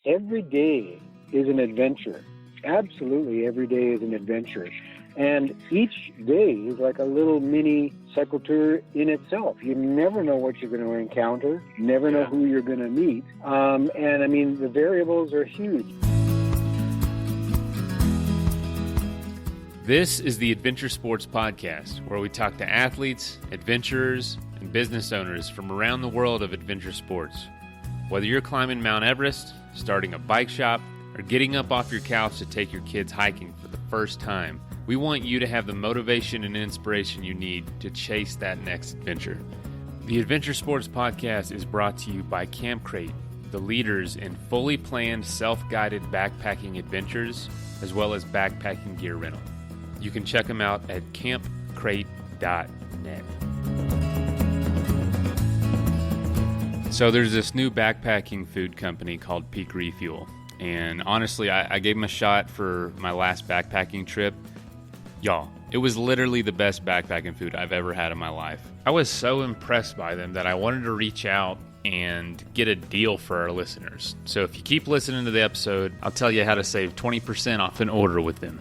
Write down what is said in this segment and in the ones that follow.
Every day is an adventure. Absolutely, every day is an adventure. And each day is like a little mini cycle tour in itself. You never know what you're going to encounter, never know who you're going to meet. And I mean, the variables are huge. This is the Adventure Sports Podcast, where we talk to athletes, adventurers, and business owners from around the world of adventure sports. Whether you're climbing Mount Everest, starting a bike shop, or getting up off your couch to take your kids hiking for the first time, we want you to have the motivation and inspiration you need to chase that next adventure. The Adventure Sports Podcast is brought to you by Camp Crate, the leaders in fully planned self-guided backpacking adventures, as well as backpacking gear rental. You can check them out at campcrate.net. So there's this new backpacking food company called Peak Refuel. And honestly, I gave them a shot for my last backpacking trip. Y'all, it was literally the best backpacking food I've ever had in my life. I was so impressed by them that I wanted to reach out and get a deal for our listeners. So if you keep listening to the episode, I'll tell you how to save 20% off an order with them.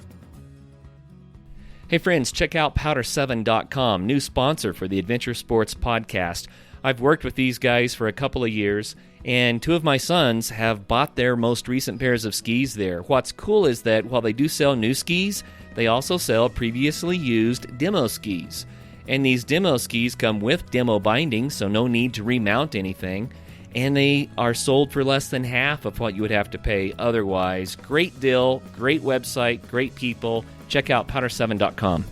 Hey friends, check out Powder7.com, new sponsor for the Adventure Sports Podcast. I've worked with these guys for a couple of years, and two of my sons have bought their most recent pairs of skis there. What's cool is that while they do sell new skis, they also sell previously used demo skis. And these demo skis come with demo binding, so no need to remount anything. And they are sold for less than half of what you would have to pay otherwise. Great deal, great website, great people. Check out Powder7.com.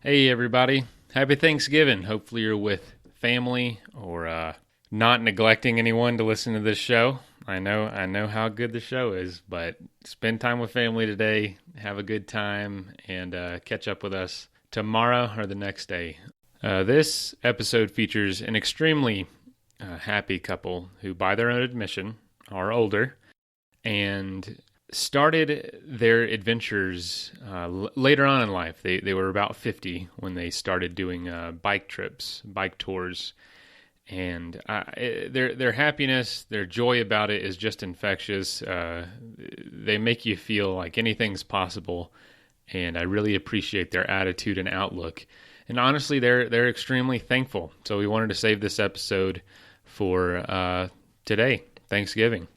Hey everybody, happy Thanksgiving. Hopefully you're with family or not neglecting anyone to listen to this show. I know how good the show is, but spend time with family today, have a good time, and catch up with us tomorrow or the next day. This episode features an extremely happy couple who, by their own admission, are older and started their adventures later on in life. They were about 50 when they started doing bike trips, bike tours, and their happiness, their joy about it is just infectious. They make you feel like anything's possible, and I really appreciate their attitude and outlook. And honestly, they're extremely thankful. So we wanted to save this episode for today, Thanksgiving.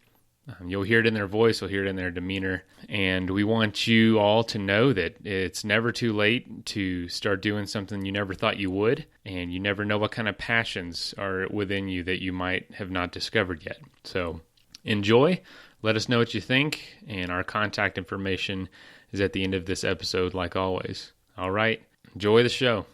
You'll hear it in their voice, you'll hear it in their demeanor, and we want you all to know that it's never too late to start doing something you never thought you would, and you never know what kind of passions are within you that you might have not discovered yet. So enjoy, let us know what you think, and our contact information is at the end of this episode like always. All right, enjoy the show.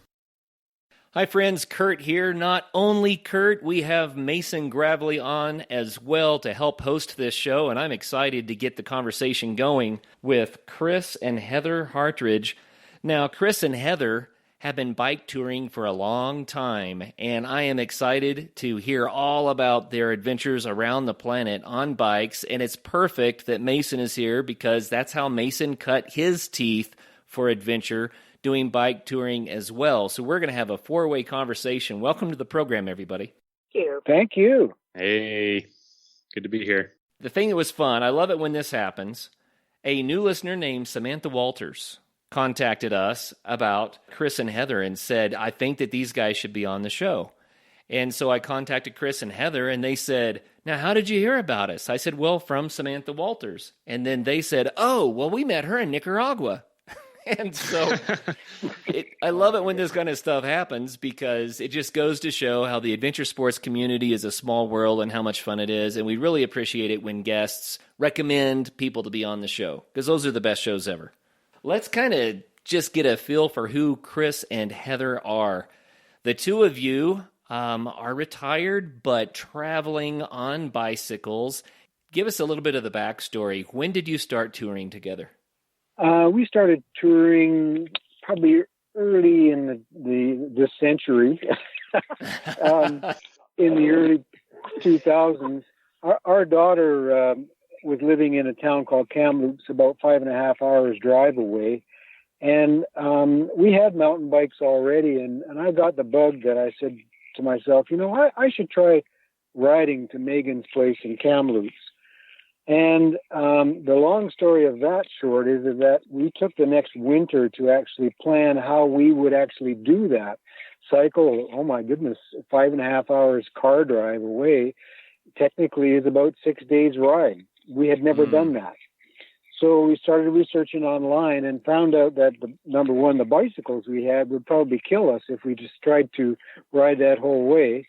Hi friends, Kurt here. Not only Kurt, we have Mason Gravely on as well to help host this show, and I'm excited to get the conversation going with Chris and Heather Hartridge. Now, Chris and Heather have been bike touring for a long time, and I am excited to hear all about their adventures around the planet on bikes, and it's perfect that Mason is here because that's how Mason cut his teeth for adventure, doing bike touring as well. So we're going to have a four-way conversation. Welcome to the program, everybody. Thank you. Hey, good to be here. The thing that was fun, I love it when this happens, a new listener named Samantha Walters contacted us about Chris and Heather and said, I think that these guys should be on the show. And so I contacted Chris and Heather, and they said, now, how did you hear about us? I said, well, from Samantha Walters. And then they said, oh, well, we met her in Nicaragua. And so I love it when this kind of stuff happens because it just goes to show how the adventure sports community is a small world and how much fun it is. And we really appreciate it when guests recommend people to be on the show because those are the best shows ever. Let's kind of just get a feel for who Chris and Heather are. The two of you are retired but traveling on bicycles. Give us a little bit of the backstory. When did you start touring together? We started touring probably early in this century, in the early 2000s. Our daughter was living in a town called Kamloops, about 5.5 hours drive away, and we had mountain bikes already. And I got the bug that I said to myself, I should try riding to Megan's place in Kamloops. And the long story of that short is that we took the next winter to actually plan how we would actually do that cycle. Oh my goodness, 5.5 hours car drive away technically is about 6 days ride. We had never done that. So we started researching online and found out that, number one, the bicycles we had would probably kill us if we just tried to ride that whole way.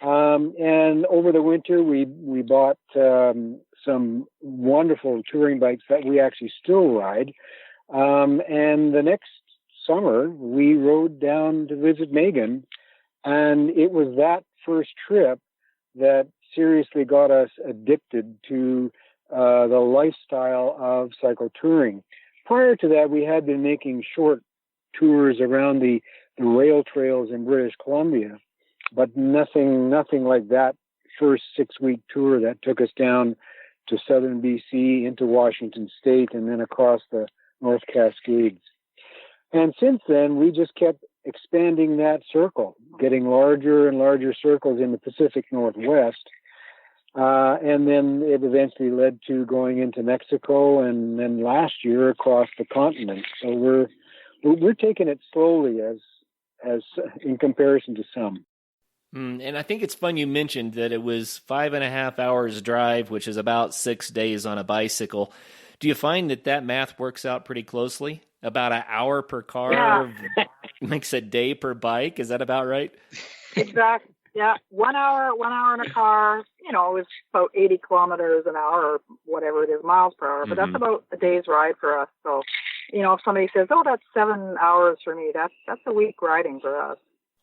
And over the winter, we bought some wonderful touring bikes that we actually still ride. And the next summer, we rode down to visit Megan. And it was that first trip that seriously got us addicted to the lifestyle of cycle touring. Prior to that, we had been making short tours around the rail trails in British Columbia, but nothing like that first 6-week tour that took us down to southern BC, into Washington State, and then across the North Cascades. And since then, we just kept expanding that circle, getting larger and larger circles in the Pacific Northwest. And then it eventually led to going into Mexico, and then last year across the continent. So we're taking it slowly as in comparison to some. And I think it's fun you mentioned that it was 5.5 hours drive, which is about 6 days on a bicycle. Do you find that math works out pretty closely? About an hour per car makes a day per bike. Is that about right? Exactly. Yeah, 1 hour in a car, is about 80 kilometers an hour or whatever it is, miles per hour. But that's about a day's ride for us. So, if somebody says, "Oh, that's 7 hours for me," that's a week riding for us.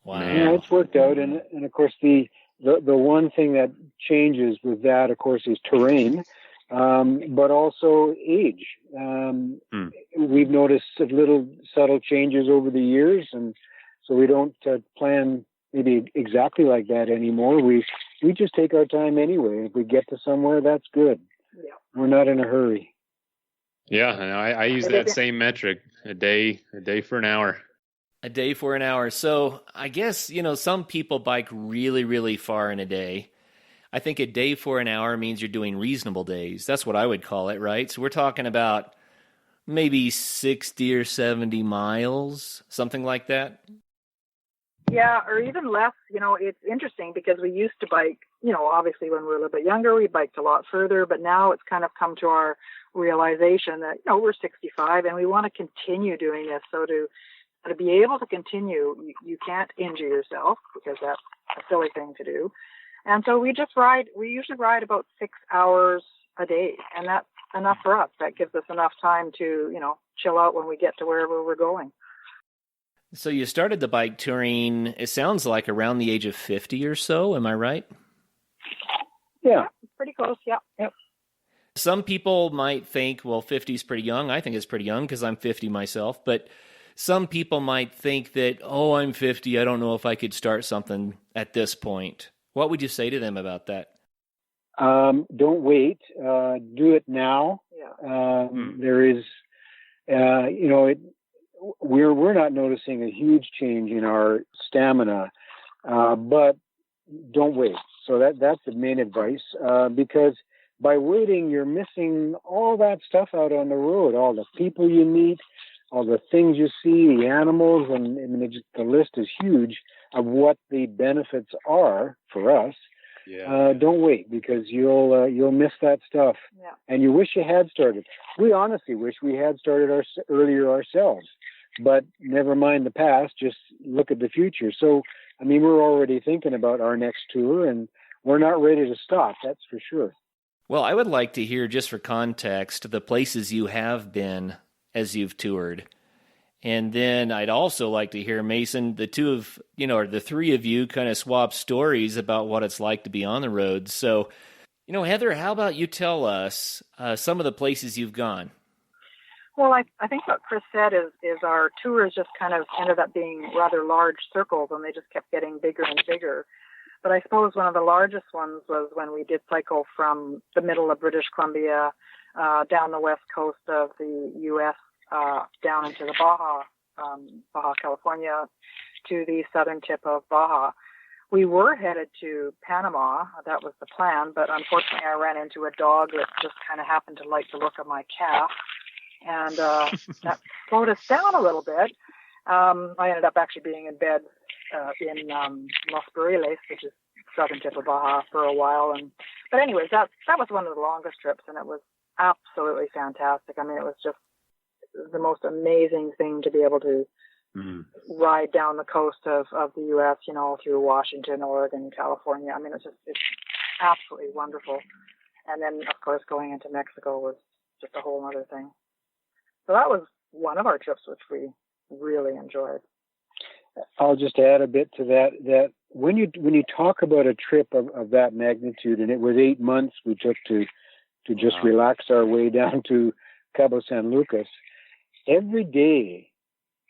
Wow. Yeah, it's worked out. And of course, the one thing that changes with that, of course, is terrain, but also age. We've noticed little subtle changes over the years, and so we don't plan maybe exactly like that anymore. We just take our time anyway. If we get to somewhere, that's good. Yeah. We're not in a hurry. Yeah, I use that same metric, a day for an hour. A day for an hour. So I guess, some people bike really, really far in a day. I think a day for an hour means you're doing reasonable days. That's what I would call it, right? So we're talking about maybe 60 or 70 miles, something like that. Yeah, or even less. It's interesting because we used to bike, obviously when we were a little bit younger, we biked a lot further, but now it's kind of come to our realization that, we're 65 and we want to continue doing this. So to be able to continue, you can't injure yourself because that's a silly thing to do. And so we usually ride about 6 hours a day, and that's enough for us. That gives us enough time to, chill out when we get to wherever we're going. So you started the bike touring, it sounds like around the age of 50 or so. Am I right? Yeah. Pretty close. Yeah. Yep. Some people might think, well, 50 is pretty young. I think it's pretty young because I'm 50 myself. But some people might think that, oh, I'm 50. I don't know if I could start something at this point. What would you say to them about that? Don't wait. Do it now. Yeah. There is, we're not noticing a huge change in our stamina, but don't wait. So that's the main advice, because by waiting, you're missing all that stuff out on the road, all the people you meet, all the things you see, the animals, and the list is huge of what the benefits are for us. Yeah. Don't wait, because you'll miss that stuff, and you wish you had started. We honestly wish we had started earlier ourselves, but never mind the past. Just look at the future. So, we're already thinking about our next tour, and we're not ready to stop. That's for sure. Well, I would like to hear, just for context, the places you have been as you've toured. And then I'd also like to hear, Mason, the three of you kind of swap stories about what it's like to be on the road. So, Heather, how about you tell us some of the places you've gone? Well, I think what Chris said is our tours just kind of ended up being rather large circles, and they just kept getting bigger and bigger. But I suppose one of the largest ones was when we did cycle from the middle of British Columbia down the west coast of the U.S., down into the Baja California, to the southern tip of Baja. we were headed to Panama. That was the plan, but unfortunately I ran into a dog that just kind of happened to like the look of my calf, and that slowed us down a little bit. I ended up actually being in bed in Los Barriles, which is southern tip of Baja, for a while. But anyways, that was one of the longest trips, and it was absolutely fantastic. I mean, it was just the most amazing thing to be able to ride down the coast of the U.S., you know, through Washington, Oregon, California. I mean, it's absolutely wonderful. And then, of course, going into Mexico was just a whole other thing. So that was one of our trips, which we really enjoyed. I'll just add a bit to that when you talk about a trip of that magnitude, and it was 8 months we took to just relax our way down to Cabo San Lucas, every day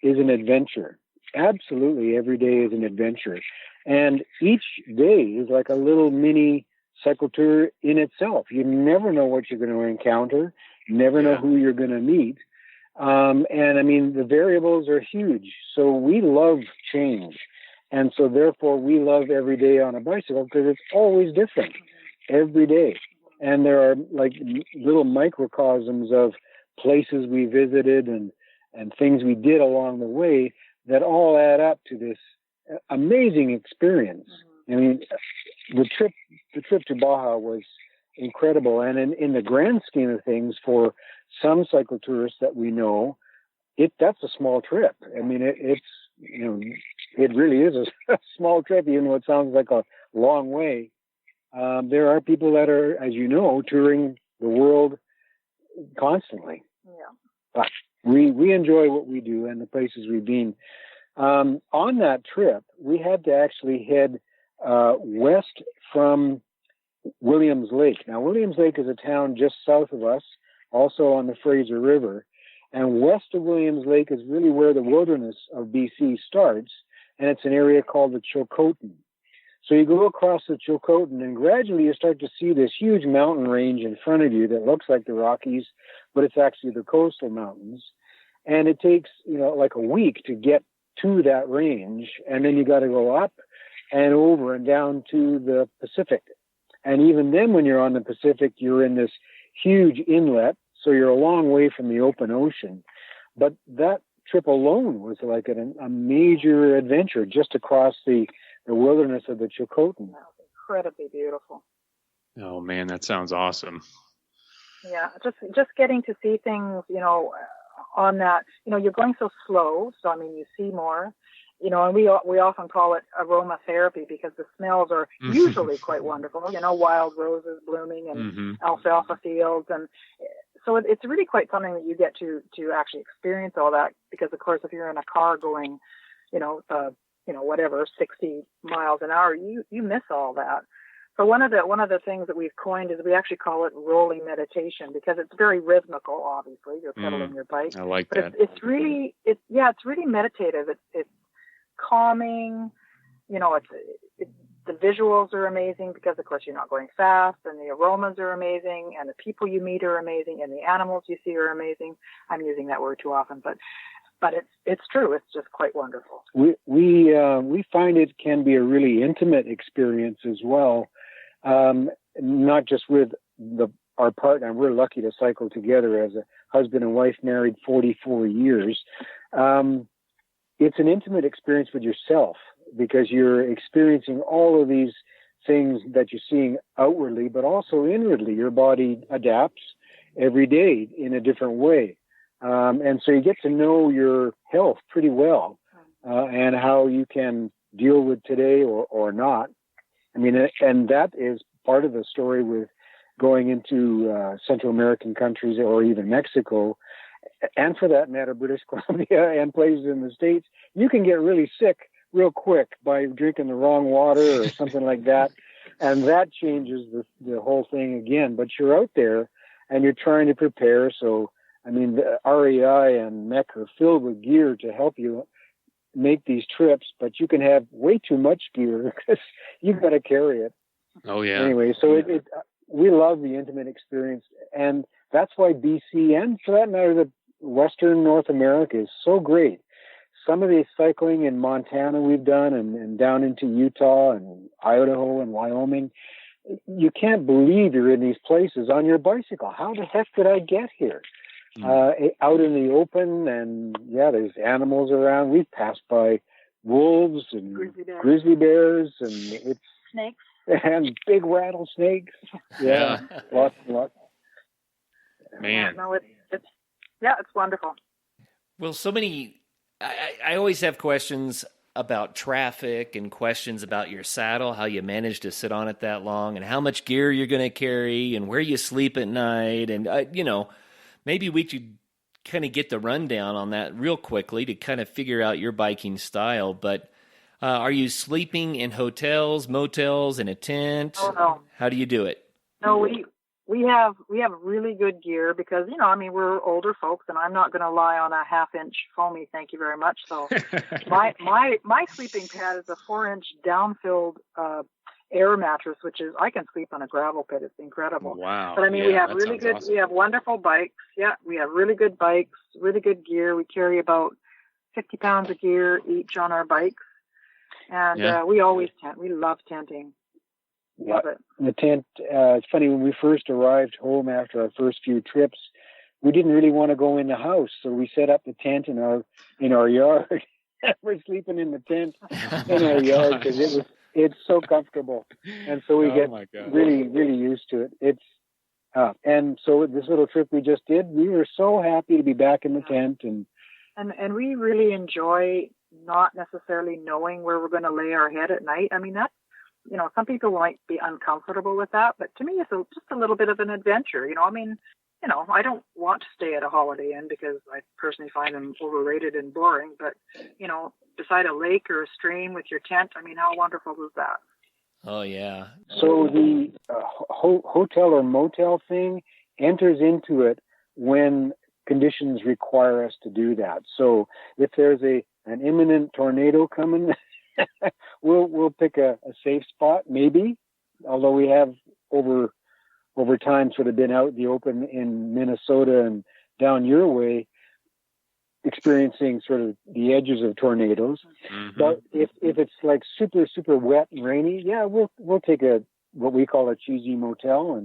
is an adventure. Absolutely, every day is an adventure. And each day is like a little mini cycle tour in itself. You never know what you're going to encounter, never know who you're going to meet. And I mean, the variables are huge. So we love change. And so therefore we love every day on a bicycle because it's always different every day. And there are like little microcosms of places we visited and things we did along the way that all add up to this amazing experience. I mean, the trip to Baja was incredible. And in the grand scheme of things, for some cycle tourists that we know, that's a small trip. I mean, it's, you know, it really is a small trip, even though it sounds like a long way. There are people that are, as you know, touring the world constantly. Yeah. But we enjoy what we do and the places we've been. On that trip, we had to actually head west from Williams Lake. Now, Williams Lake is a town just south of us, also on the Fraser River. And west of Williams Lake is really where the wilderness of BC starts, and it's an area called the Chilcotin. So you go across the Chilcotin, and gradually you start to see this huge mountain range in front of you that looks like the Rockies, but it's actually the coastal mountains. And it takes, you know, like a week to get to that range, and then you got to go up and over and down to the Pacific. And even then, when you're on the Pacific, you're in this huge inlet, so you're a long way from the open ocean. But that trip alone was like a major adventure just across the wilderness of the Chilcotin. That was incredibly beautiful. Oh man, that sounds awesome. Yeah, just getting to see things, you know, on that, you know, you're going so slow, so I mean, you see more, you know, and we often call it aromatherapy because the smells are usually quite wonderful, you know, wild roses blooming and alfalfa fields, and so it's really quite something that you get to actually experience all that, because of course if you're in a car going, you know, whatever 60 miles an hour, you miss all that. So one of the things that we've coined is we actually call it rolling meditation, because it's very rhythmical. Obviously, you're pedaling your bike. I like but that. It's really meditative. It's calming. You know, the visuals are amazing because of course you're not going fast, and the aromas are amazing, and the people you meet are amazing, and the animals you see are amazing. I'm using that word too often, but it's true. It's just quite wonderful. We find it can be a really intimate experience as well. Not just with our partner. We're lucky to cycle together as a husband and wife, married 44 years. It's an intimate experience with yourself because you're experiencing all of these things that you're seeing outwardly, but also inwardly. Your body adapts every day in a different way. And so you get to know your health pretty well, and how you can deal with today or not. I mean, and that is part of the story with going into Central American countries or even Mexico, and for that matter, British Columbia and places in the States. You can get really sick real quick by drinking the wrong water or something like that. And that changes the whole thing again. But you're out there and you're trying to prepare. So, I mean, the REI and MEC are filled with gear to help you make these trips, but you can have way too much gear because you've got to carry it. Oh yeah. Anyway, so we love the intimate experience, and that's why BC, and for that matter, the Western North America, is so great. some of the cycling in Montana we've done and down into Utah and Idaho and Wyoming, you can't believe you're in these places on your bicycle. How the heck did I get here? Out in the open, and there's animals around. We've passed by wolves and grizzly bears and it's snakes and big rattlesnakes. Yeah, lots and lots. Man, no, it's wonderful. Well, so many. I always have questions about traffic and questions about your saddle, how you manage to sit on it that long, and how much gear you're going to carry, and where you sleep at night, and maybe we could kind of get the rundown on that real quickly to kind of figure out your biking style. But are you sleeping in hotels, motels, in a tent? Oh, no. How do you do it? No, we have really good gear because, we're older folks, and I'm not going to lie on a 1/2-inch foamy, thank you very much. So my sleeping pad is a 4-inch down-filled air mattress, which is, I can sleep on a gravel pit. It's incredible. Wow. But we have really good, awesome. We have wonderful bikes. Yeah, we have really good bikes, really good gear. We carry about 50 pounds of gear each on our bikes. And we always tent. We love tenting. Love it. The tent, it's funny, when we first arrived home after our first few trips, we didn't really want to go in the house, so we set up the tent in our yard. We're sleeping in the tent in our yard because it's so comfortable, and so we get really, really used to it. And so this little trip we just did, we were so happy to be back in the tent, and we really enjoy not necessarily knowing where we're going to lay our head at night. That's, some people might be uncomfortable with that, but to me, it's just a little bit of an adventure. I don't want to stay at a Holiday Inn because I personally find them overrated and boring, but, beside a lake or a stream with your tent, how wonderful is that? Oh, yeah. So the hotel or motel thing enters into it when conditions require us to do that. So if there's an imminent tornado coming, we'll pick a safe spot, maybe, although we have over time sort of been out in the open in Minnesota and down your way, experiencing sort of the edges of tornadoes. Mm-hmm. But if it's like super, super wet and rainy, we'll take what we call a cheesy motel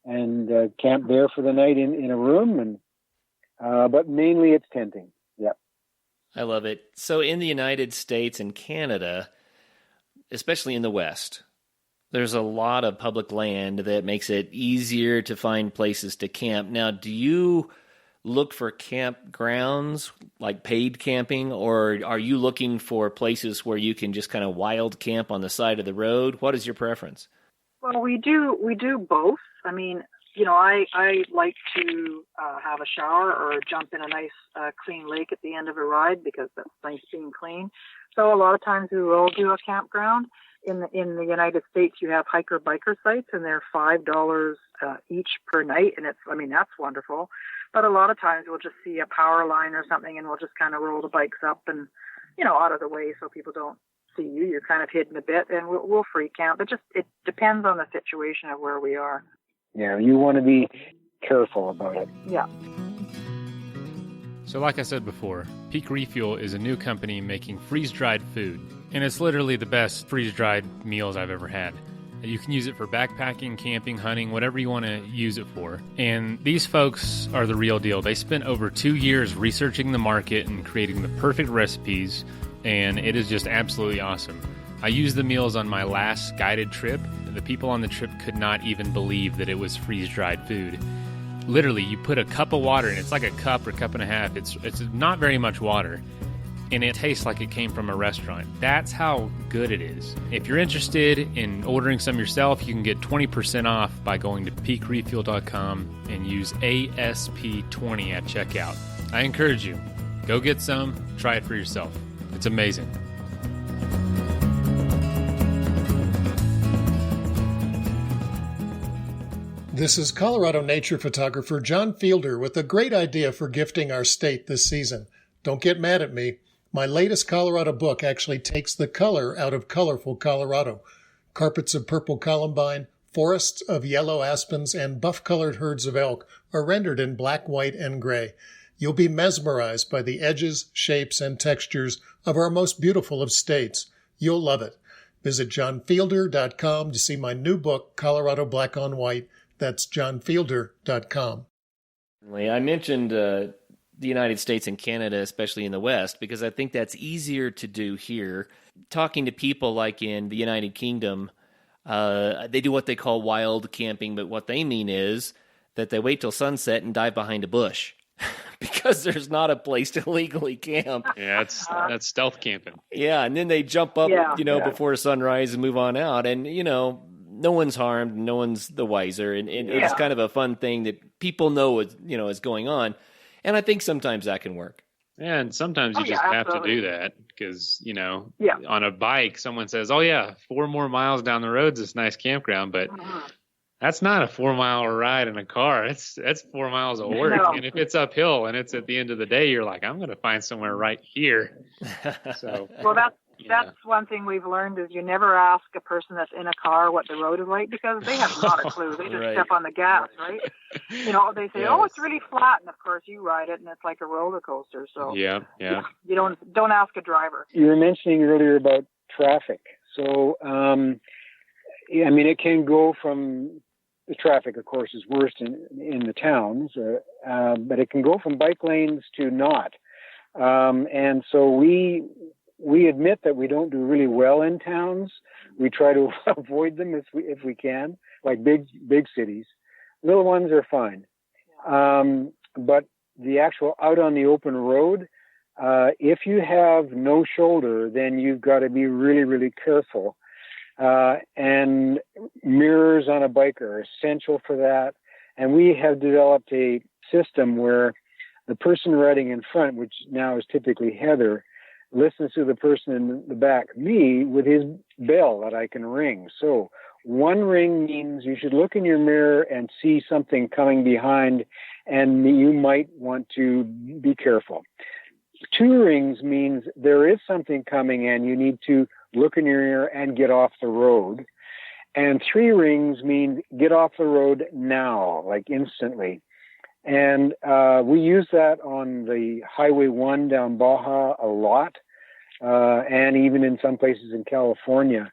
and camp there for the night in a room. But mainly it's tenting. Yeah. I love it. So in the United States and Canada, especially in the West, there's a lot of public land that makes it easier to find places to camp. Now, do you look for campgrounds, like paid camping, or are you looking for places where you can just kind of wild camp on the side of the road? What is your preference? Well, we do both. I like to have a shower or jump in a nice clean lake at the end of a ride because that's nice being clean. So a lot of times we will do a campground. In the United States, you have hiker-biker sites, and they're $5 each per night, and that's wonderful. But a lot of times we'll just see a power line or something, and we'll just kind of roll the bikes up and, out of the way so people don't see you. You're kind of hidden a bit, and we'll free camp. It depends on the situation of where we are. Yeah, you want to be careful about it. Yeah. So like I said before, Peak Refuel is a new company making freeze-dried food. And it's literally the best freeze-dried meals I've ever had. You can use it for backpacking, camping, hunting, whatever you want to use it for. And these folks are the real deal. They spent over 2 years researching the market and creating the perfect recipes, and it is just absolutely awesome. I used the meals on my last guided trip. The people on the trip could not even believe that it was freeze-dried food. Literally, you put a cup of water in, it's like a cup or cup and a half. It's not very much water, and it tastes like it came from a restaurant. That's how good it is. If you're interested in ordering some yourself, you can get 20% off by going to peakrefuel.com and use ASP20 at checkout. I encourage you, go get some, try it for yourself. It's amazing. This is Colorado nature photographer John Fielder with a great idea for gifting our state this season. Don't get mad at me. My latest Colorado book actually takes the color out of colorful Colorado. Carpets of purple columbine, forests of yellow aspens, and buff-colored herds of elk are rendered in black, white, and gray. You'll be mesmerized by the edges, shapes, and textures of our most beautiful of states. You'll love it. Visit johnfielder.com to see my new book, Colorado Black on White. That's johnfielder.com. I mentioned the United States and Canada, especially in the West, because I think that's easier to do here. Talking to people like in the United Kingdom, they do what they call wild camping, but what they mean is that they wait till sunset and dive behind a bush because there's not a place to legally camp. Yeah, that's stealth camping. Yeah, and then they jump up, before sunrise and move on out, and no one's harmed, no one's the wiser, and it's kind of a fun thing that people know is going on, and I think sometimes that can work. Yeah, and sometimes you just have to do that because, on a bike, someone says, oh, yeah, 4 more miles down the road's this nice campground, but that's not a 4-mile ride in a car. That's 4 miles of work. No. And if it's uphill and it's at the end of the day, you're like, I'm going to find somewhere right here. So, well, that's one thing we've learned is you never ask a person that's in a car what the road is like because they have not a clue. They just step on the gas, right? They say, oh, it's really flat. And of course you ride it and it's like a roller coaster. So yeah. You don't ask a driver. You were mentioning earlier about traffic. So, it can go from the traffic, of course, is worst in the towns, but it can go from bike lanes to not. And so we admit that we don't do really well in towns. We try to avoid them if we can, like big cities. Little ones are fine. But the actual out on the open road, if you have no shoulder, then you've got to be really, really careful. And mirrors on a bike are essential for that. And we have developed a system where the person riding in front, which now is typically Heather, listens to the person in the back, me, with his bell that I can ring. So 1 ring means you should look in your mirror and see something coming behind, and you might want to be careful. 2 rings means there is something coming and you need to look in your mirror and get off the road. And 3 rings means get off the road now, like instantly. And we use that on the Highway 1 down Baja a lot, and even in some places in California.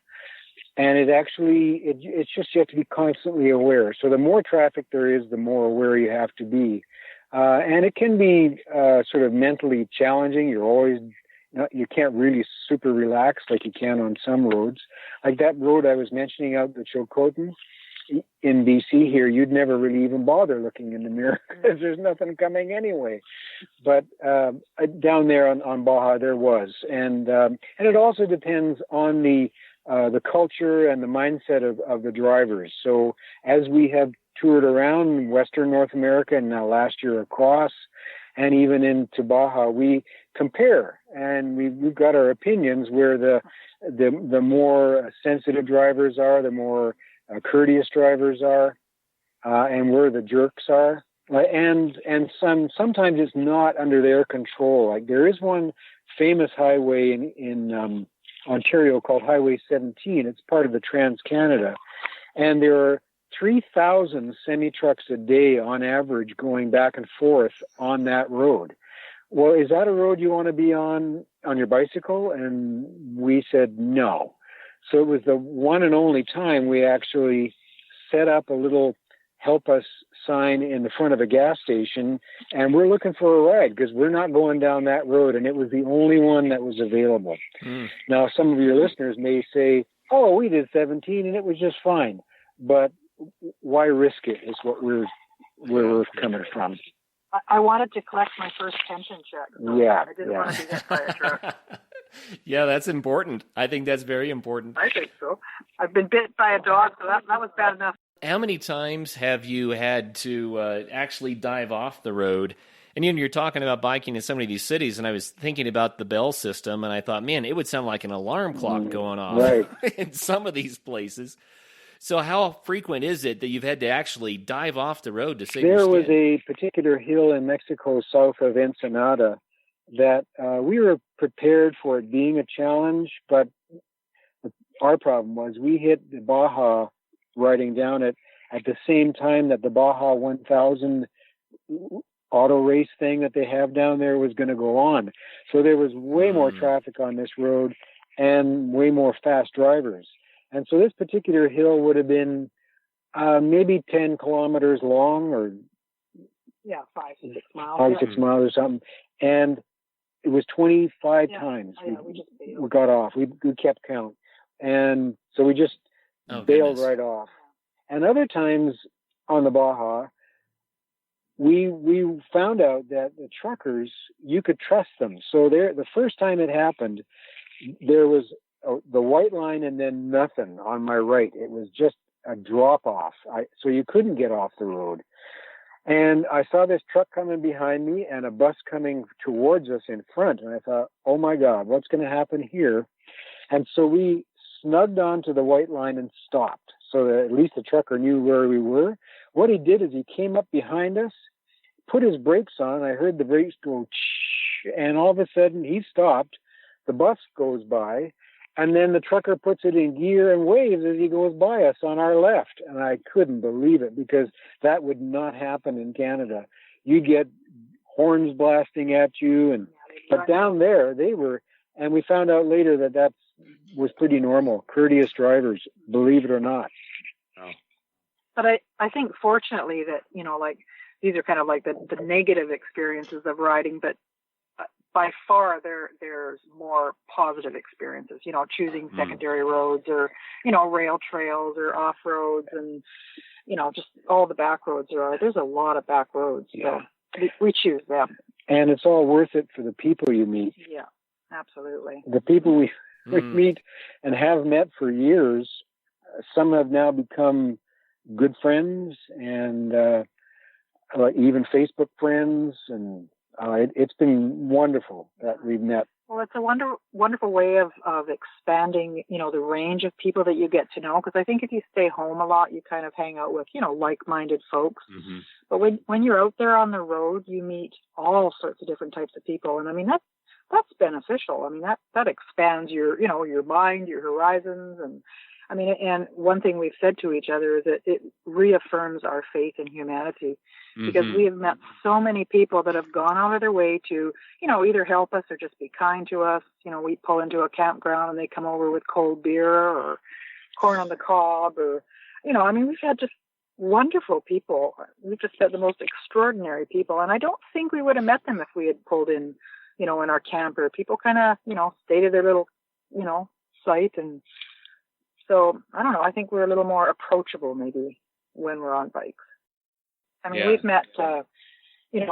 And it's just you have to be constantly aware. So the more traffic there is, the more aware you have to be. And it can be sort of mentally challenging. You can't really super relax like you can on some roads. Like that road I was mentioning out the Chilcotin in BC here, you'd never really even bother looking in the mirror because there's nothing coming anyway. But down there on Baja, there was. And it also depends on the culture and the mindset of the drivers. So as we have toured around Western North America and now last year across and even into Baja, we compare and we've got our opinions where the more sensitive drivers are, the more courteous drivers are, and where the jerks are. And sometimes it's not under their control. Like there is one famous highway in Ontario called Highway 17. It's part of the Trans-Canada. And there are 3,000 semi-trucks a day on average going back and forth on that road. Well, is that a road you want to be on your bicycle? And we said no. So it was the one and only time we actually set up a little help us sign in the front of a gas station, and we're looking for a ride because we're not going down that road, and it was the only one that was available. Now, some of your listeners may say, oh, we did 17 and it was just fine. But why risk it is what where we're coming from. I wanted to collect my first pension check. So I didn't want to be hit by a truck. Yeah, that's important. I think that's very important. I think so. I've been bit by a dog, so that was bad enough. How many times have you had to actually dive off the road? And you're talking about biking in so many of these cities, and I was thinking about the bell system, and I thought, man, it would sound like an alarm clock going off in some of these places. So how frequent is it that you've had to actually dive off the road to save your skin? There was a particular hill in Mexico south of Ensenada that we were prepared for it being a challenge, but our problem was we hit the Baja riding down it at the same time that the Baja 1000 auto race thing that they have down there was going to go on. So there was way more traffic on this road and way more fast drivers. And so this particular hill would have been maybe 10 kilometers long, or 5 to 6 miles. 5 to 6 miles or something. And it was 25 times we got off. We kept count. And so we just bailed right off. And other times on the Baja, we found out that the truckers, you could trust them. So the first time it happened, there was the white line and then nothing on my right. It was just a drop off. So you couldn't get off the road. And I saw this truck coming behind me and a bus coming towards us in front. And I thought, oh my God, what's going to happen here? And so we snugged onto the white line and stopped so that at least the trucker knew where we were. What he did is he came up behind us, put his brakes on. I heard the brakes go, and all of a sudden he stopped. The bus goes by, and then the trucker puts it in gear and waves as he goes by us on our left. And I couldn't believe it, because that would not happen in Canada. You get horns blasting at you, but down there they were, and we found out later that was pretty normal. Courteous drivers, believe it or not. But I think fortunately that, like, these are kind of like the negative experiences of riding, but by far there's more positive experiences, choosing secondary roads or, rail trails or off roads, and, just all the back roads there's a lot of back roads. So we choose them. And it's all worth it for the people you meet. Yeah, absolutely. The people we meet and have met for years, some have now become good friends and even Facebook friends, and it's been wonderful that we've met. Well, it's a wonderful way of expanding, the range of people that you get to know. Because I think if you stay home a lot, you kind of hang out with, like-minded folks. Mm-hmm. But when you're out there on the road, you meet all sorts of different types of people, and I mean that's beneficial. I mean that expands your, your mind, your horizons, and I mean, and one thing we've said to each other is that it reaffirms our faith in humanity, because we have met so many people that have gone out of their way to, either help us or just be kind to us. We pull into a campground and they come over with cold beer or corn on the cob, or, I mean, we've had just wonderful people. We've just met the most extraordinary people. And I don't think we would have met them if we had pulled in, in our camper. People kind of, stayed at their little, site. And so, I don't know, I think we're a little more approachable maybe when we're on bikes. I mean, we've met,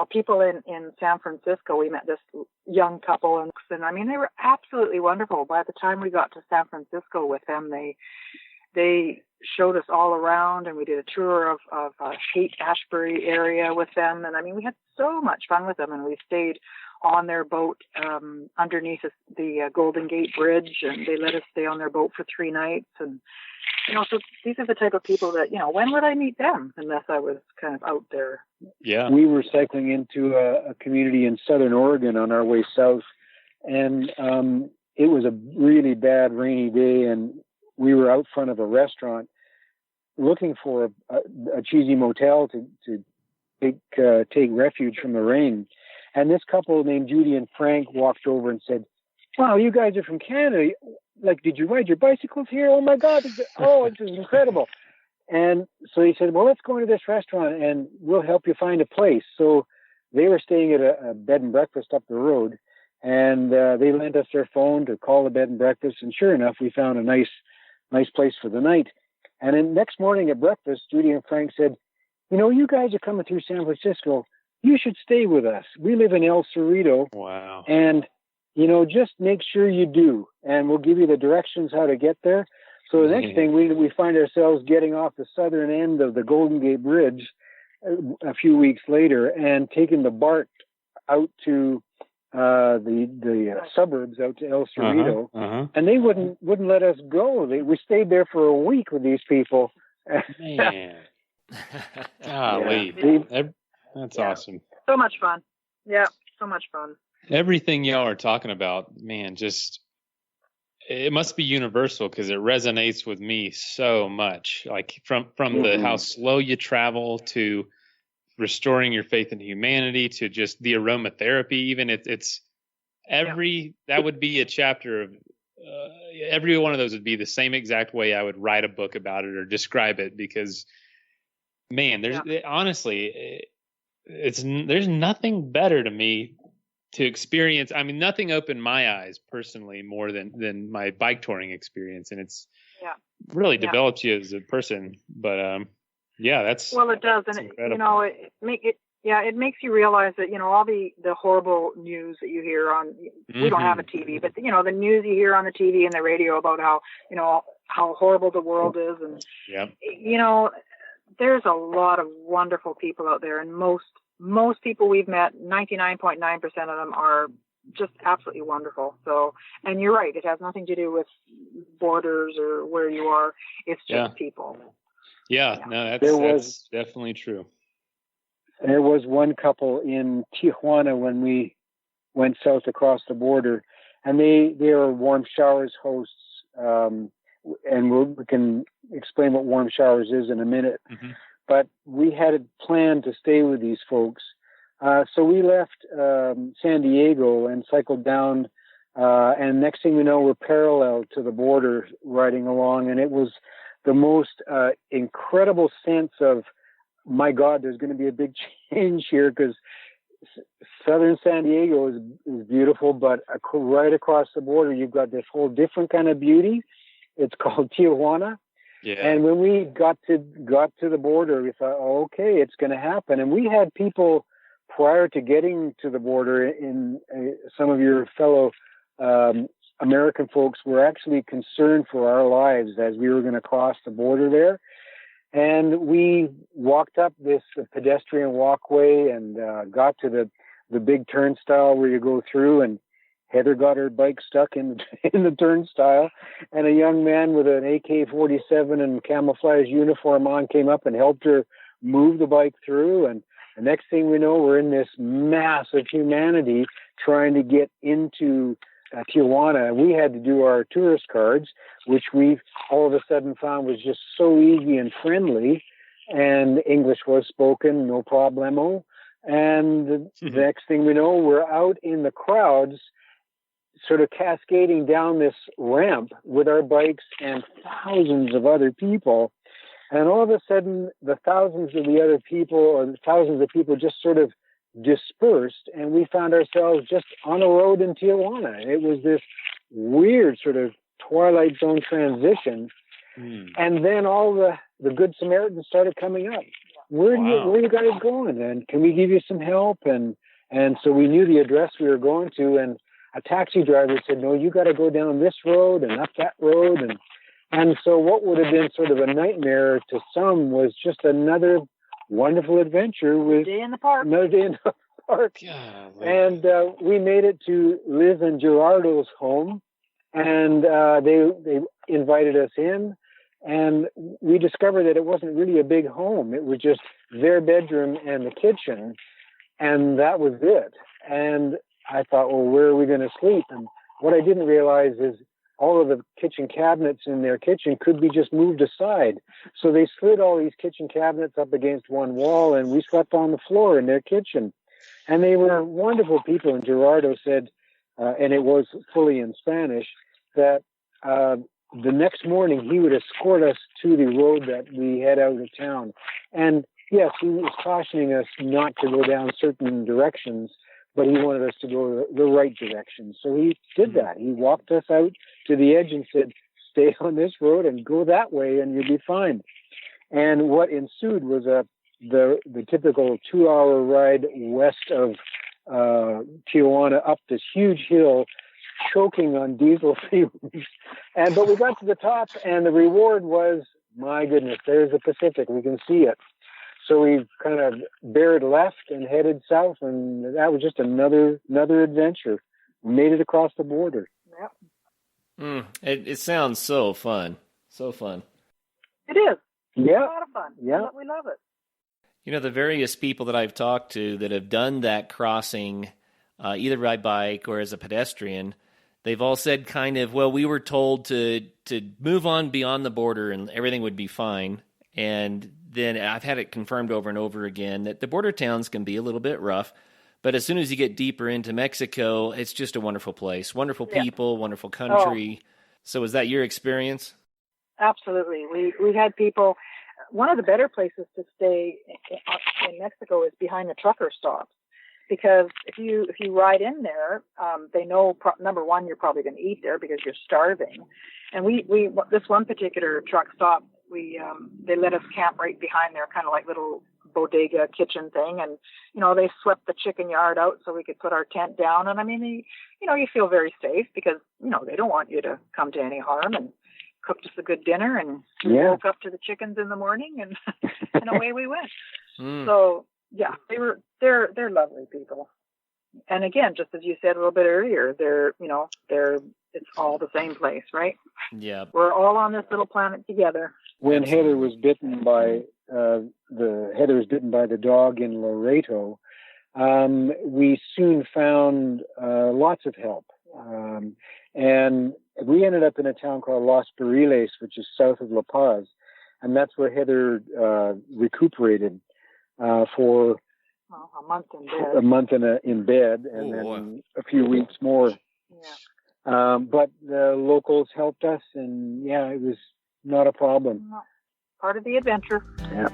people in San Francisco. We met this young couple, and I mean, they were absolutely wonderful. By the time we got to San Francisco with them, they showed us all around, and we did a tour of Haight-Ashbury area with them. And I mean, we had so much fun with them, and we stayed on their boat underneath the Golden Gate Bridge, and they let us stay on their boat for 3 nights. And so these are the type of people that, when would I meet them unless I was kind of out there? Yeah. We were cycling into a community in Southern Oregon on our way south, and it was a really bad rainy day, and we were out front of a restaurant looking for a cheesy motel to take refuge from the rain. And this couple named Judy and Frank walked over and said, "Wow, you guys are from Canada. Like, did you ride your bicycles here? Oh my God. This is incredible." And so he said, "Well, let's go into this restaurant and we'll help you find a place." So they were staying at a bed and breakfast up the road, and they lent us their phone to call the bed and breakfast. And sure enough, we found a nice place for the night. And then next morning at breakfast, Judy and Frank said, "You guys are coming through San Francisco. You should stay with us. We live in El Cerrito." Wow. And, just make sure you do, and we'll give you the directions how to get there. So the next thing, we find ourselves getting off the southern end of the Golden Gate Bridge a few weeks later and taking the BART out to the suburbs, out to El Cerrito. And they wouldn't let us go. We stayed there for a week with these people. Man. Golly. That's awesome. So much fun. Yeah, so much fun. Everything y'all are talking about, man, it must be universal, because it resonates with me so much. Like from the how slow you travel to restoring your faith in humanity to just the aromatherapy. Even it's that would be a chapter of every one of those would be the same exact way I would write a book about it or describe it, because man, honestly, there's nothing better to me to experience. I mean, nothing opened my eyes personally more than my bike touring experience, and it's really develops you as a person. But that's well, it does, and incredible. It makes you realize that all the horrible news that you hear on. We don't have a TV, but the news you hear on the TV and the radio about how horrible the world is, and there's a lot of wonderful people out there, and most people we've met, 99.9% of them are just absolutely wonderful. So, and you're right, it has nothing to do with borders or where you are. It's just people. No, that's definitely true. There was one couple in Tijuana when we went south across the border, and they are warm showers hosts, and we can explain what warm showers is in a minute. Mm-hmm. But we had a plan to stay with these folks. So we left San Diego and cycled down, and next thing we know, we're parallel to the border riding along, and it was the most incredible sense of, my God, there's going to be a big change here, because southern San Diego is beautiful, but right across the border, you've got this whole different kind of beauty. It's called Tijuana. Yeah. And when we got to the border, we thought, okay, it's going to happen. And we had people prior to getting to the border, in some of your fellow American folks were actually concerned for our lives as we were going to cross the border there. And we walked up this pedestrian walkway and got to the big turnstile where you go through, and Heather got her bike stuck in the turnstile, and a young man with an AK-47 and camouflage uniform on came up and helped her move the bike through. And the next thing we know, we're in this mass of humanity trying to get into Tijuana. We had to do our tourist cards, which we all of a sudden found was just so easy and friendly, and English was spoken, no problemo. And the next thing we know, we're out in the crowds, sort of cascading down this ramp with our bikes and thousands of other people. And all of a sudden, the thousands of people just sort of dispersed, and we found ourselves just on a road in Tijuana. It was this weird sort of Twilight Zone transition. And then all the Good Samaritans started coming up. Where are you guys going? And can we give you some help? And so we knew the address we were going to, and a taxi driver said, no, you got to go down this road and up that road. And so what would have been sort of a nightmare to some was just another wonderful adventure with another day in the park. Golly. And we made it to Liz and Gerardo's home, and they invited us in, and we discovered that it wasn't really a big home. It was just their bedroom and the kitchen, and that was it. And I thought, well, where are we going to sleep? And what I didn't realize is all of the kitchen cabinets in their kitchen could be just moved aside. So they slid all these kitchen cabinets up against one wall, and we slept on the floor in their kitchen. And they were wonderful people. And Gerardo said, and it was fully in Spanish, that the next morning he would escort us to the road that we head out of town. And yes, he was cautioning us not to go down certain directions, but he wanted us to go the right direction. So he did that. He walked us out to the edge and said, stay on this road and go that way and you'll be fine. And what ensued was the typical 2-hour ride west of Tijuana up this huge hill, choking on diesel fumes. But we got to the top, and the reward was, my goodness, there's the Pacific. We can see it. So we kind of bared left and headed south, and that was just another adventure. We made it across the border. Yep. It sounds so fun. So fun. It is. Yeah. It's a lot of fun. Yeah. We love it. You know, the various people that I've talked to that have done that crossing, either by bike or as a pedestrian, they've all said kind of, well, we were told to move on beyond the border and everything would be fine. And then I've had it confirmed over and over again that the border towns can be a little bit rough, but as soon as you get deeper into Mexico, it's just a wonderful place, wonderful people, wonderful country. Oh. So is that your experience? Absolutely. We had people. One of the better places to stay in Mexico is behind the trucker stops, because if you ride in there, they know number one, you're probably going to eat there because you're starving. And we this one particular truck stop, they let us camp right behind their kind of like little bodega kitchen thing, and they swept the chicken yard out so we could put our tent down. And I mean, you feel very safe because they don't want you to come to any harm, and cooked us a good dinner, and we woke up to the chickens in the morning, and and away we went. So yeah, they're lovely people. And again, just as you said a little bit earlier, it's all the same place, right? Yeah, we're all on this little planet together. When Heather was bitten by the dog in Laredo, we soon found lots of help, and we ended up in a town called Los Barriles, which is south of La Paz, and that's where Heather recuperated for a month in bed, and then a few weeks more. Yeah. But the locals helped us, and it was not a problem. Part of the adventure. Yeah.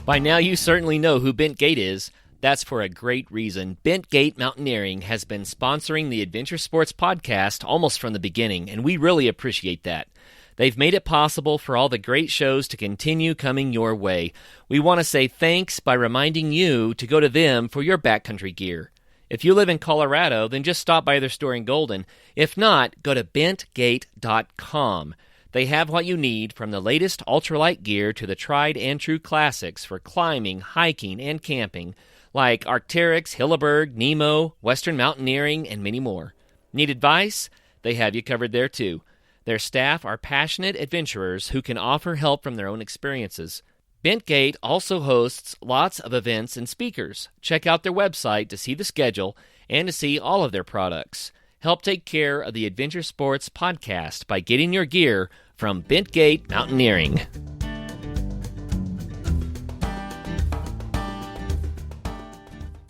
By now, you certainly know who Bent Gate is. That's for a great reason. Bent Gate Mountaineering has been sponsoring the Adventure Sports Podcast almost from the beginning, and we really appreciate that. They've made it possible for all the great shows to continue coming your way. We want to say thanks by reminding you to go to them for your backcountry gear. If you live in Colorado, then just stop by their store in Golden. If not, go to bentgate.com. They have what you need, from the latest ultralight gear to the tried and true classics for climbing, hiking, and camping, like Arc'teryx, Hilleberg, Nemo, Western Mountaineering, and many more. Need advice? They have you covered there too. Their staff are passionate adventurers who can offer help from their own experiences. Bentgate also hosts lots of events and speakers. Check out their website to see the schedule and to see all of their products. Help take care of the Adventure Sports Podcast by getting your gear from Bentgate Mountaineering.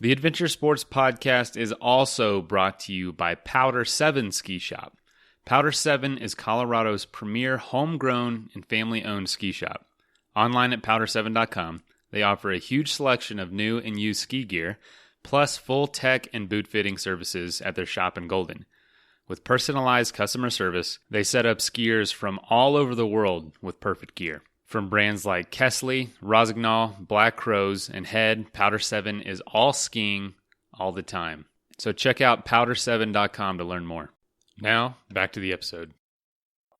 The Adventure Sports Podcast is also brought to you by Powder7 Ski Shop. Powder7 is Colorado's premier homegrown and family-owned ski shop. Online at powder7.com, they offer a huge selection of new and used ski gear, plus full tech and boot fitting services at their shop in Golden. With personalized customer service, they set up skiers from all over the world with perfect gear. From brands like Kesley, Rosignol, Black Crows, and Head, Powder7 is all skiing all the time. So check out powder7.com to learn more. Now, back to the episode.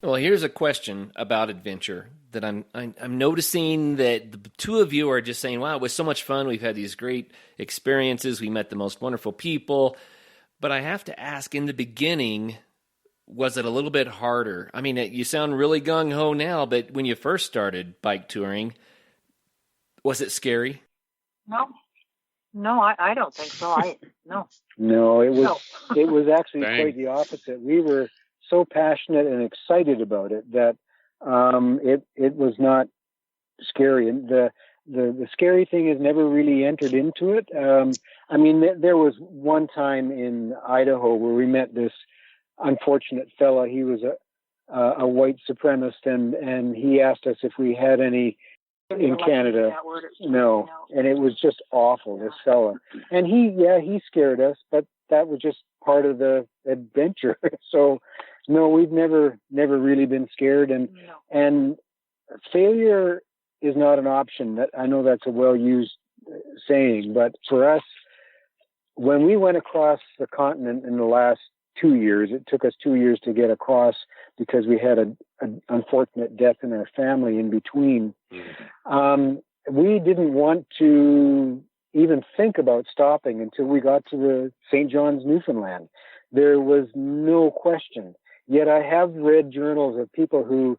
Well, here's a question about adventure that I'm noticing that the two of you are just saying, wow, it was so much fun. We've had these great experiences. We met the most wonderful people. But I have to ask, in the beginning, was it a little bit harder? I mean, you sound really gung-ho now, but when you first started bike touring, was it scary? No, I don't think so. No, it was actually quite the opposite. We were so passionate and excited about it that it was not scary. And the scary thing has never really entered into it. I mean, there was one time in Idaho where we met this unfortunate fella. He was a white supremacist, and he asked us if we had any in Canada. No, and it was just awful, this fella. And he scared us, but that was just part of the adventure. So no, we've never really been scared, and failure is not an option. That I know that's a well-used saying, but for us, when we went across the continent in the last 2 years, it took us 2 years to get across because we had an unfortunate death in our family in between. We didn't want to even think about stopping until we got to the St. John's, Newfoundland. There was no question. Yet I have read journals of people who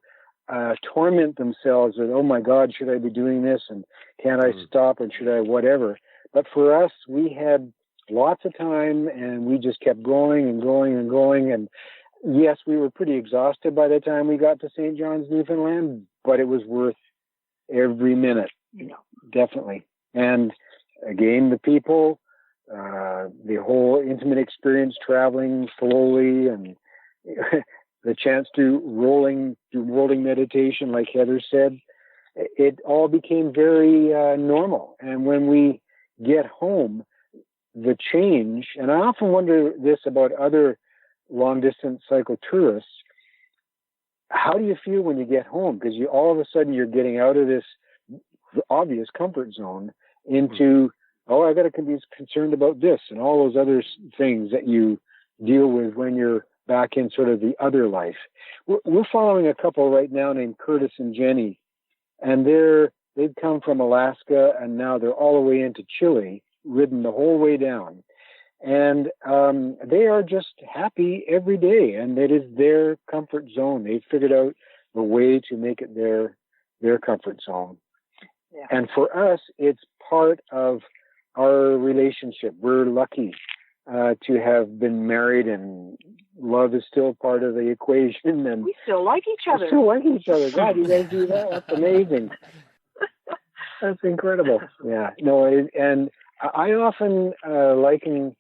torment themselves with, oh my God, should I be doing this? And can't I stop? And should I whatever? But for us, we had lots of time and we just kept going and going and going. And yes, we were pretty exhausted by the time we got to St. John's, Newfoundland, but it was worth every minute, definitely. And again, the people, the whole intimate experience, traveling slowly, and the chance to do rolling meditation, like Heather said, it all became very normal. And when we get home, the change, and I often wonder this about other long-distance cycle tourists, how do you feel when you get home? Because all of a sudden you're getting out of this obvious comfort zone into, I got to be concerned about this and all those other things that you deal with when you're back in sort of the other life. We're following a couple right now named Curtis and Jenny, and they've come from Alaska, and now they're all the way into Chile, ridden the whole way down. And they are just happy every day, and it is their comfort zone. They've figured out a way to make it their comfort zone. Yeah. And for us, it's part of our relationship. We're lucky to have been married, and love is still part of the equation. And we still like each other. God, you guys do that? That's amazing. That's incredible. Yeah. No, and I often liken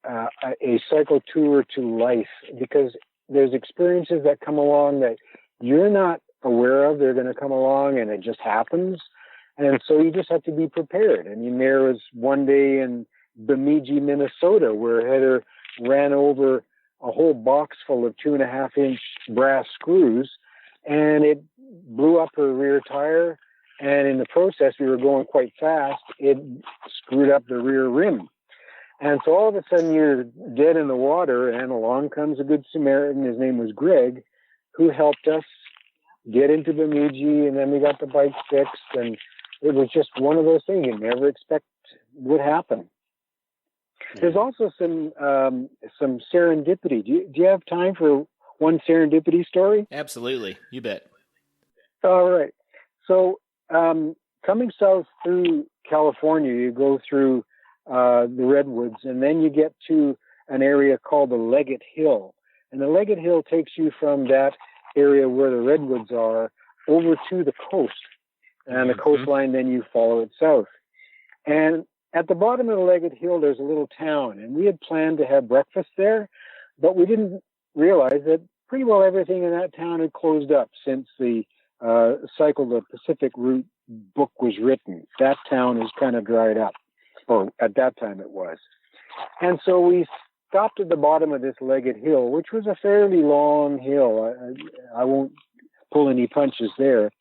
a cycle tour to life, because there's experiences that come along that you're not aware of. They're going to come along, and it just happens. And so you just have to be prepared. I mean, there was one day in Bemidji, Minnesota, where Heather ran over a whole box full of 2.5-inch brass screws, and it blew up her rear tire. And in the process, we were going quite fast. It screwed up the rear rim. And so all of a sudden you're dead in the water, and along comes a good Samaritan. His name was Greg, who helped us get into Bemidji, and then we got the bike fixed. And it was just one of those things you never expect would happen. There's also some serendipity. Do you have time for one serendipity story? Absolutely. You bet. All right. So coming south through California, you go through the Redwoods, and then you get to an area called the Leggett Hill. And the Leggett Hill takes you from that area where the Redwoods are over to the coast. And the coastline, then you follow it south. And at the bottom of the Leggett Hill, there's a little town. And we had planned to have breakfast there, but we didn't realize that pretty well everything in that town had closed up since the Cycle the Pacific Route book was written. That town is kind of dried up. Or at that time it was. And so we stopped at the bottom of this Leggett Hill, which was a fairly long hill. I won't pull any punches there.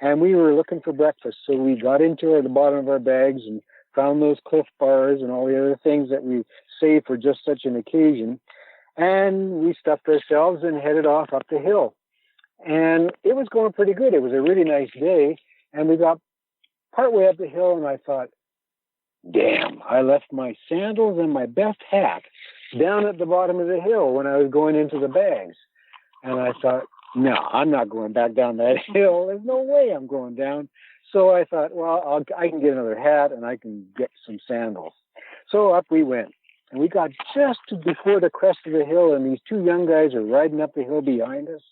And we were looking for breakfast. So we got into the bottom of our bags and found those Cliff Bars and all the other things that we save for just such an occasion. And we stuffed ourselves and headed off up the hill. And it was going pretty good. It was a really nice day. And we got partway up the hill, and I thought, damn, I left my sandals and my best hat down at the bottom of the hill when I was going into the bags. And I thought, no, I'm not going back down that hill. There's no way I'm going down. So I thought, well, I can get another hat and I can get some sandals. So up we went. And we got just before the crest of the hill, and these two young guys are riding up the hill behind us.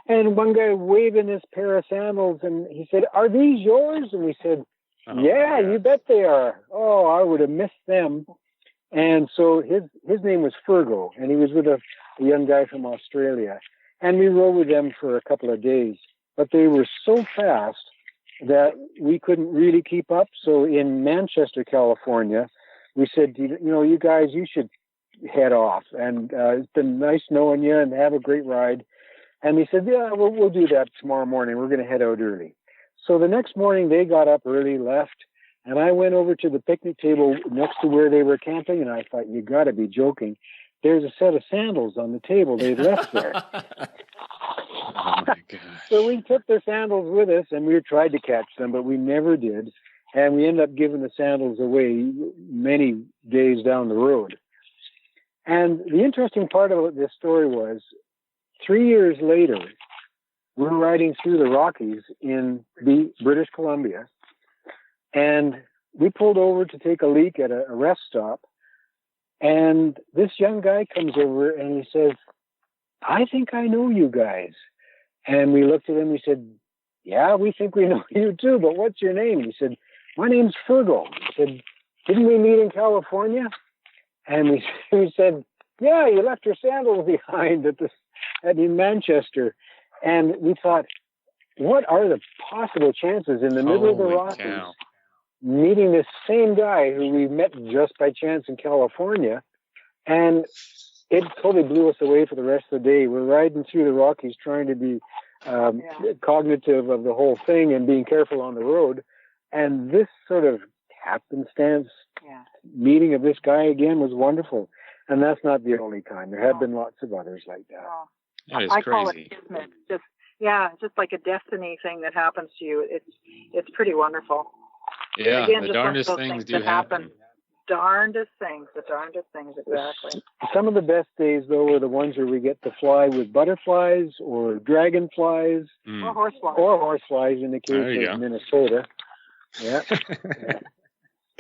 And one guy waving his pair of sandals, and he said, "Are these yours?" And we said, "Yeah, you bet they are." Oh, I would have missed them. And so his name was Fergo, and he was with a young guy from Australia. And we rode with them for a couple of days. But they were so fast that we couldn't really keep up. So in Manchester, California, we said, you guys, you should head off. And it's been nice knowing you, and have a great ride. And they said, yeah, we'll do that tomorrow morning. We're going to head out early. So the next morning they got up early, left, and I went over to the picnic table next to where they were camping, and I thought, you got to be joking. There's a set of sandals on the table they left there. Oh my gosh. So we took the sandals with us, and we tried to catch them, but we never did. And we ended up giving the sandals away many days down the road. And the interesting part about this story was 3 years later, we're riding through the Rockies in British Columbia, and we pulled over to take a leak at a rest stop. And this young guy comes over and he says, I think I know you guys. And we looked at him. We said, yeah, we think we know you too, but what's your name? He said, my name's Fergal. He said, didn't we meet in California? And we said, yeah, you left your sandals behind in Manchester. And we thought, what are the possible chances in the middle of the Rockies meeting this same guy who we met just by chance in California? And it totally blew us away for the rest of the day. We're riding through the Rockies trying to be cognitive of the whole thing and being careful on the road. And this sort of happenstance meeting of this guy again was wonderful. And that's not the only time. There have been lots of others like that. That is I crazy. call it kismet. Just like a destiny thing that happens to you. It's pretty wonderful. Yeah, again, the darndest things do happen. The darndest things, exactly. Some of the best days, though, are the ones where we get to fly with butterflies or dragonflies. Or horseflies. Or horseflies in the case of Minnesota. Yeah.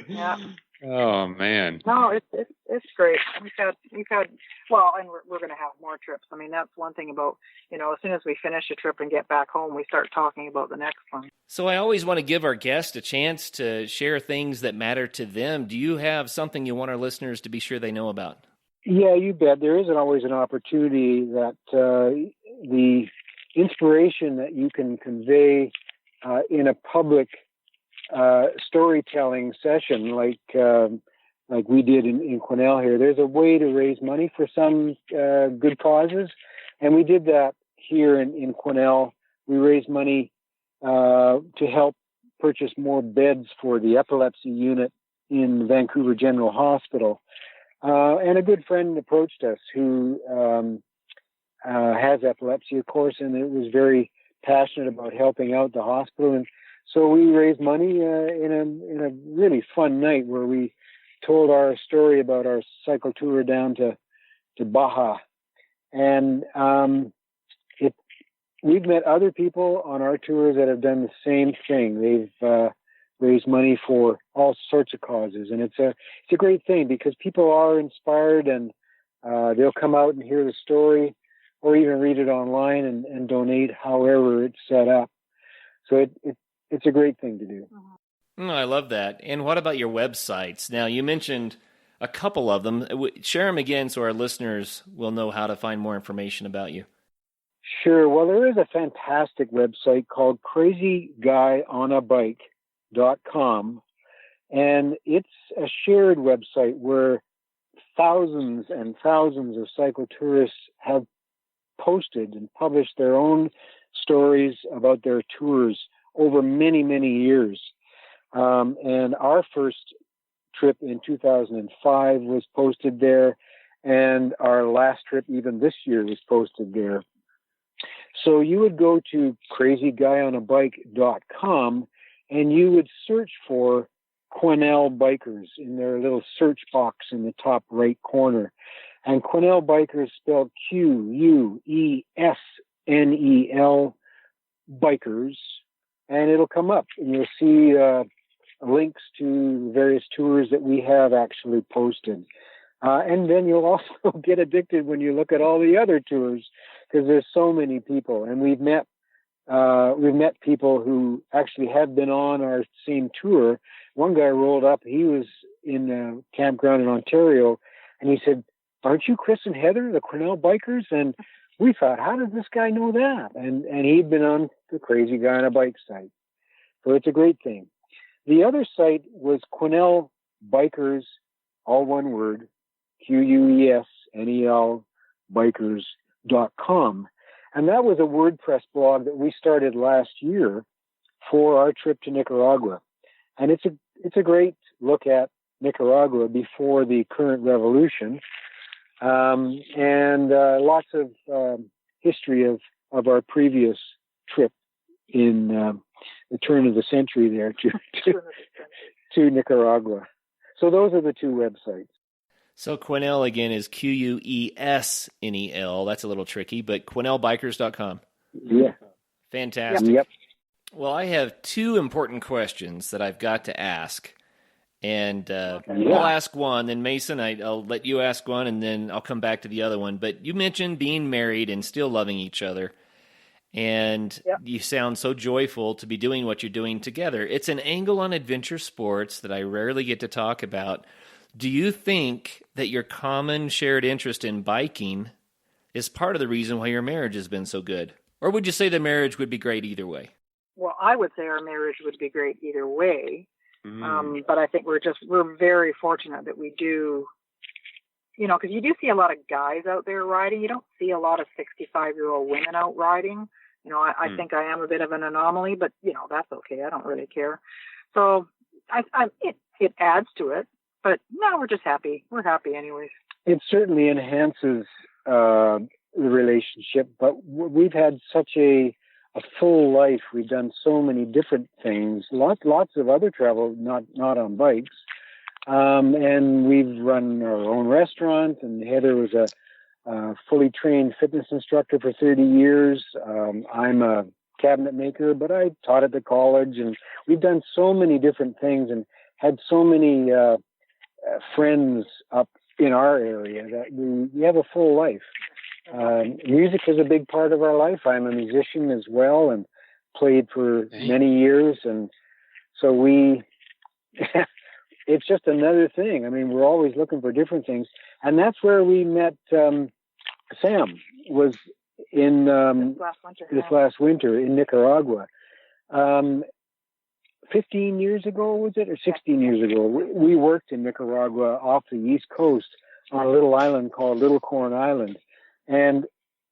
Yeah. Oh man. No, it's great. We've had well, and we're going to have more trips. I mean, that's one thing about, as soon as we finish a trip and get back home, we start talking about the next one. So I always want to give our guests a chance to share things that matter to them. Do you have something you want our listeners to be sure they know about? Yeah, you bet. There isn't always an opportunity that the inspiration that you can convey in a public storytelling session like we did in Quesnel here. There's a way to raise money for some good causes, and we did that here in Quesnel. We raised money to help purchase more beds for the epilepsy unit in Vancouver General Hospital. And a good friend approached us who has epilepsy, of course, and it was very passionate about helping out the hospital. And so we raised money in a really fun night where we told our story about our cycle tour down to Baja. And we've met other people on our tours that have done the same thing. They've raised money for all sorts of causes, and it's a great thing because people are inspired and they'll come out and hear the story or even read it online and donate however it's set up. So it's a great thing to do. I love that. And what about your websites? Now, you mentioned a couple of them. Share them again so our listeners will know how to find more information about you. Sure. Well, there is a fantastic website called crazyguyonabike.com, and it's a shared website where thousands and thousands of cyclotourists have posted and published their own stories about their tours over many, many years. And our first trip in 2005 was posted there, and our last trip even this year was posted there. So you would go to crazyguyonabike.com and you would search for Quesnel Bikers in their little search box in the top right corner. And Quesnel Bikers spelled Quuesnel Bikers, and it'll come up and you'll see links to various tours that we have actually posted. And then you'll also get addicted when you look at all the other tours because there's so many people. And we've met people who actually have been on our same tour. One guy rolled up. He was in a campground in Ontario, and he said, "Aren't you Chris and Heather, the Quesnel Bikers?" And we thought, how does this guy know that? And he'd been on the Crazy Guy on a Bike site. So it's a great thing. The other site was Quesnel Bikers, all one word, Quuesnel Bikers.com. And that was a WordPress blog that we started last year for our trip to Nicaragua. And it's a great look at Nicaragua before the current revolution. And lots of history of our previous trip in the turn of the century there to Nicaragua. So those are the two websites. So Quesnel, again, is Quuesnel. That's a little tricky, but QuesnelBikers.com. Yeah. Fantastic. Yep. Well, I have two important questions that I've got to ask. And I'll ask one, then Mason, I'll let you ask one, and then I'll come back to the other one. But you mentioned being married and still loving each other. And you sound so joyful to be doing what you're doing together. It's an angle on adventure sports that I rarely get to talk about. Do you think that your common shared interest in biking is part of the reason why your marriage has been so good? Or would you say the marriage would be great either way? Well, I would say our marriage would be great either way. But I think we're very fortunate that we do, because you do see a lot of guys out there riding. You don't see a lot of 65-year-old women out riding. I think I am a bit of an anomaly, but that's okay. I don't really care. So it adds to it, but no, we're just happy. We're happy anyways. It certainly enhances the relationship, but we've had such a full life. We've done so many different things, lots of other travel, not on bikes. And we've run our own restaurant, and Heather was a fully trained fitness instructor for 30 years. I'm a cabinet maker, but I taught at the college, and we've done so many different things and had so many friends up in our area that we have a full life. Music is a big part of our life. I'm a musician as well and played for many years. And so it's just another thing. I mean, we're always looking for different things. And that's where we met Sam, was in this last winter in Nicaragua. 15 years ago, was it, or 16 years ago? We worked in Nicaragua off the East Coast on a little island called Little Corn Island. And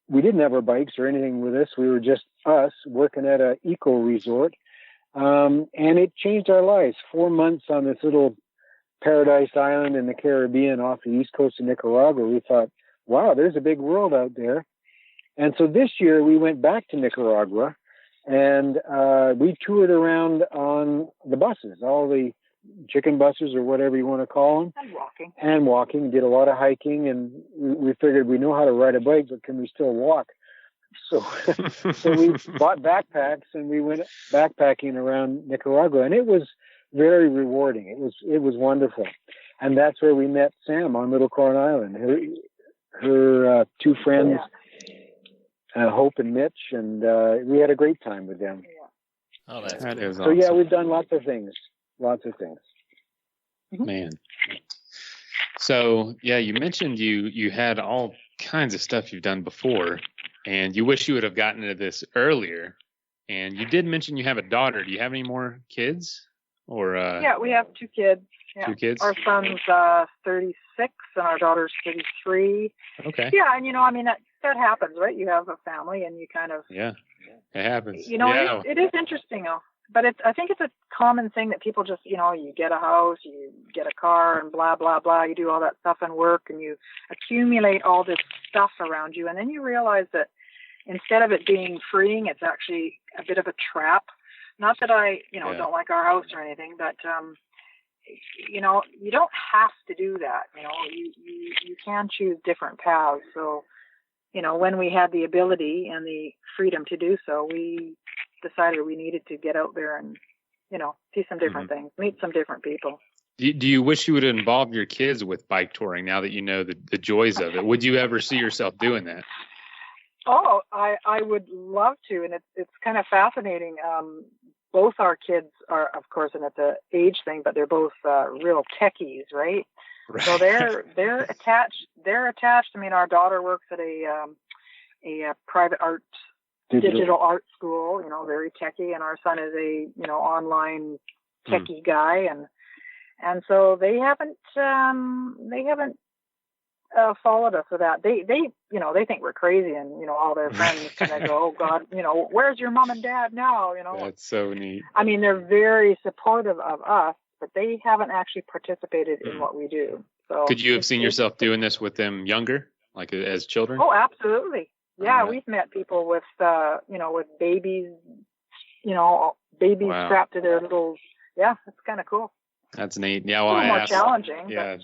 we didn't have our bikes or anything with us. We were just us working at an eco resort. And it changed our lives. 4 months on this little paradise island in the Caribbean off the East Coast of Nicaragua. We thought, wow, there's a big world out there. And so this year we went back to Nicaragua, and we toured around on the buses, all the chicken buses or whatever you want to call them. And walking. Did a lot of hiking, and we figured we know how to ride a bike, but can we still walk? So we bought backpacks, and we went backpacking around Nicaragua, and it was very rewarding. It was wonderful. And that's where we met Sam on Little Corn Island. Her two friends, Hope and Mitch, and we had a great time with them. Oh, that is so awesome. Yeah, we've done lots of things. Man. So you mentioned you had all kinds of stuff you've done before, and you wish you would have gotten into this earlier. And you did mention you have a daughter. Do you have any more kids? Or yeah, we have 2 kids. Yeah. 2 kids? Our son's 36 and our daughter's 33. Okay. Yeah, and that happens, right? You have a family and you kind of... Yeah, it happens. It is interesting, though. But I think it's a common thing that people just, you get a house, you get a car, and blah, blah, blah. You do all that stuff and work, and you accumulate all this stuff around you. And then you realize that instead of it being freeing, it's actually a bit of a trap. Not that I, don't like our house or anything, but, you don't have to do that. You can choose different paths. So, when we had the ability and the freedom to do so, we decided we needed to get out there and, see some different things, meet some different people. Do you wish you would involve your kids with bike touring now that you know the joys of it? Would you ever see yourself doing that? Oh, I would love to, and it's kind of fascinating. Both our kids are, of course, and it's an age thing, but they're both real techies, right? So they're attached. I mean, our daughter works at a private art digital art school, very techie, and our son is a online techie guy, and so they haven't followed us with that. They think we're crazy, and all their friends kind of go, oh God, where's your mom and dad now? That's so neat. I mean, they're very supportive of us, but they haven't actually participated in what we do. So could you have seen yourself doing this with them younger, like as children? Oh, absolutely. Yeah, we've met people with with babies, strapped to their little. Yeah, it's kind of cool. That's neat. Yeah, well, a little more challenging. Yeah.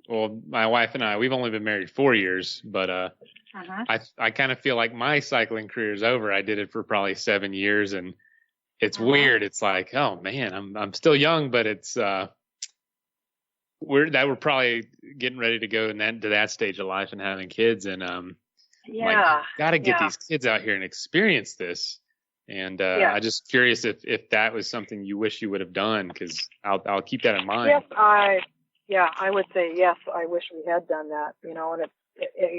Well, my wife and I, we've only been married 4 years, but I kind of feel like my cycling career is over. I did it for probably 7 years, and it's weird. It's like, oh man, I'm still young, but it's we're probably getting ready to go to that stage of life and having kids, and got to get these kids out here and experience this. And I'm just curious if that was something you wish you would have done, because I'll keep that in mind. Yes, I would say yes. I wish we had done that. And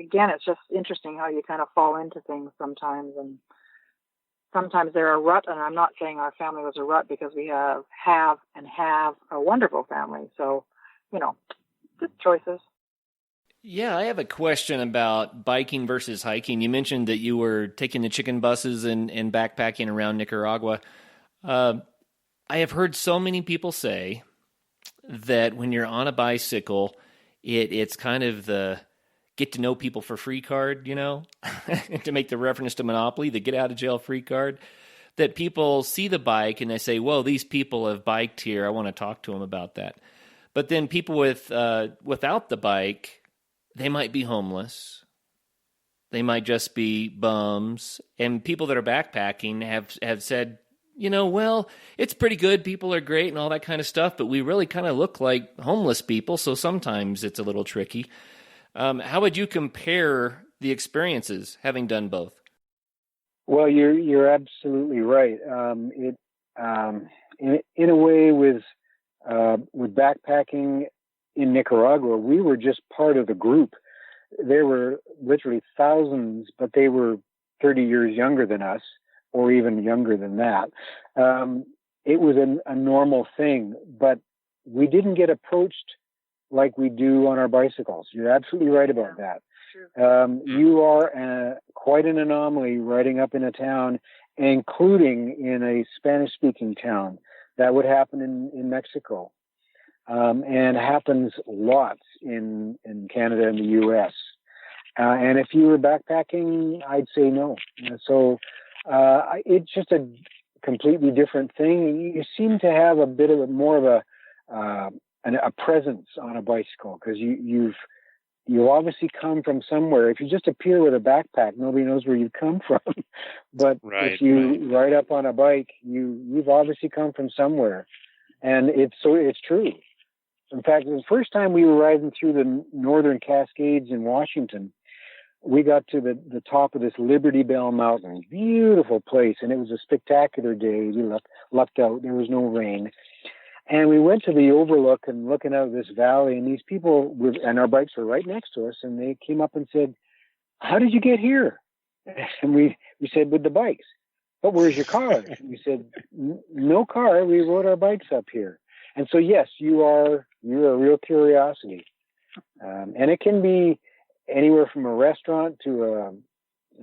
again, it's just interesting how you kind of fall into things sometimes, and sometimes they're a rut. And I'm not saying our family was a rut, because we have a wonderful family. So, good choices. Yeah, I have a question about biking versus hiking. You mentioned that you were taking the chicken buses and backpacking around Nicaragua. I have heard so many people say that when you're on a bicycle, it's kind of the get to know people for free card, to make the reference to Monopoly, the get out of jail free card, that people see the bike and they say, whoa, these people have biked here. I want to talk to them about that. But then people without the bike, they might be homeless. They might just be bums. And people that are backpacking have said, well, it's pretty good. People are great and all that kind of stuff, but we really kind of look like homeless people, so sometimes it's a little tricky. How would you compare the experiences, having done both? Well, you're absolutely right. In a way, with backpacking in Nicaragua, we were just part of the group. There were literally thousands, but they were 30 years younger than us, or even younger than that. It was a normal thing, but we didn't get approached like we do on our bicycles. You're absolutely right about that. Sure. You are quite an anomaly riding up in a town, including in a Spanish-speaking town. That would happen in Mexico. And happens lots in Canada and the U.S. And if you were backpacking, I'd say no. So it's just a completely different thing. You seem to have a bit of more of a presence on a bicycle, because you obviously come from somewhere. If you just appear with a backpack, nobody knows where you come from. But if you ride up on a bike, you've obviously come from somewhere, and it's true. In fact, the first time we were riding through the Northern Cascades in Washington, we got to the top of this Liberty Bell Mountain. Beautiful place, and it was a spectacular day. We lucked out. There was no rain. And we went to the overlook and looking out of this valley, and these people and our bikes were right next to us, and they came up and said, "How did you get here?" And we said, "With the bikes." "But where's your car?" We said, "No car. We rode our bikes up here." And so, yes, you're a real curiosity. And it can be anywhere from a restaurant to a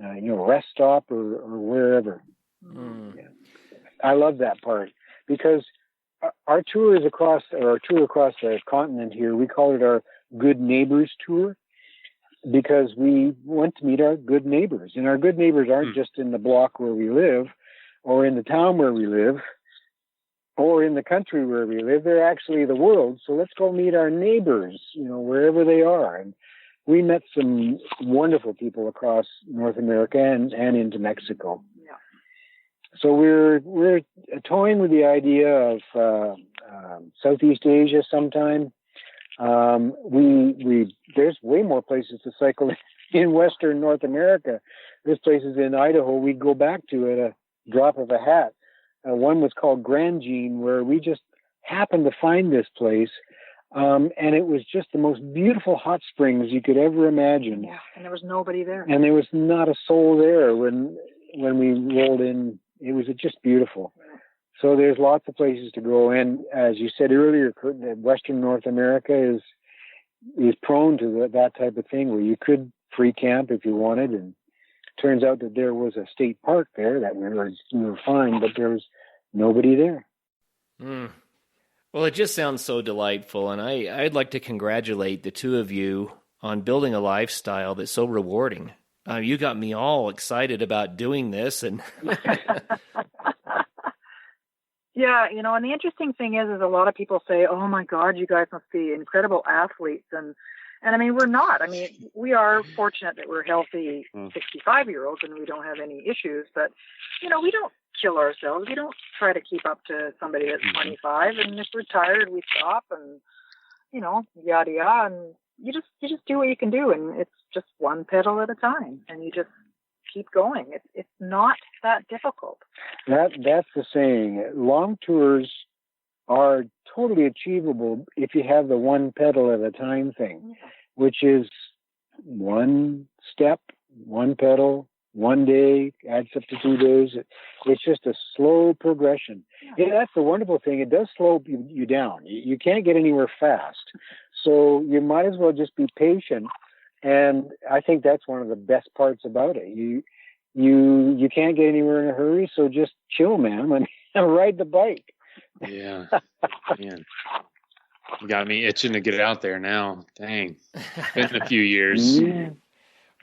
rest stop or wherever. Yeah. I love that part, because our tour across the continent here, we call it our Good Neighbors Tour, because we went to meet our good neighbors. And our good neighbors aren't just in the block where we live, or in the town where we live, or in the country where we live. They're actually the world. So let's go meet our neighbors, wherever they are. And we met some wonderful people across North America and into Mexico. Yeah. So we're toying with the idea of Southeast Asia sometime. There's way more places to cycle in Western North America. There's places in Idaho we'd go back to at a drop of a hat. One was called Grand Jean, where we just happened to find this place. And it was just the most beautiful hot springs you could ever imagine. Yeah, and there was nobody there. And there was not a soul there when we rolled in. It was just beautiful. So there's lots of places to go. And as you said earlier, Western North America is prone to that type of thing, where you could free camp if you wanted. And it turns out that there was a state park there that we were fine, but there was nobody there. Well, it just sounds so delightful, and I'd like to congratulate the two of you on building a lifestyle that's so rewarding. You got me all excited about doing this, and yeah, and the interesting thing is a lot of people say, "Oh my God, you guys must be incredible athletes," and I mean, we're not. I mean, we are fortunate that we're healthy 65-year-olds and we don't have any issues, but we don't kill ourselves. We don't try to keep up to somebody that's 25, and if we're tired, we stop, and yada yada, and you just do what you can do, and it's just one pedal at a time, and you just keep going. It's not that difficult. That's the saying. Long tours are totally achievable if you have the one pedal at a time thing, which is one step, one pedal, one day, adds up to 2 days. It's just a slow progression. Yeah, that's the wonderful thing. It does slow you down. You can't get anywhere fast. So you might as well just be patient. And I think that's one of the best parts about it. You can't get anywhere in a hurry, so just chill, man, and ride the bike. Yeah. Man. You got me itching to get out there now. Dang. It's been a few years. Yeah.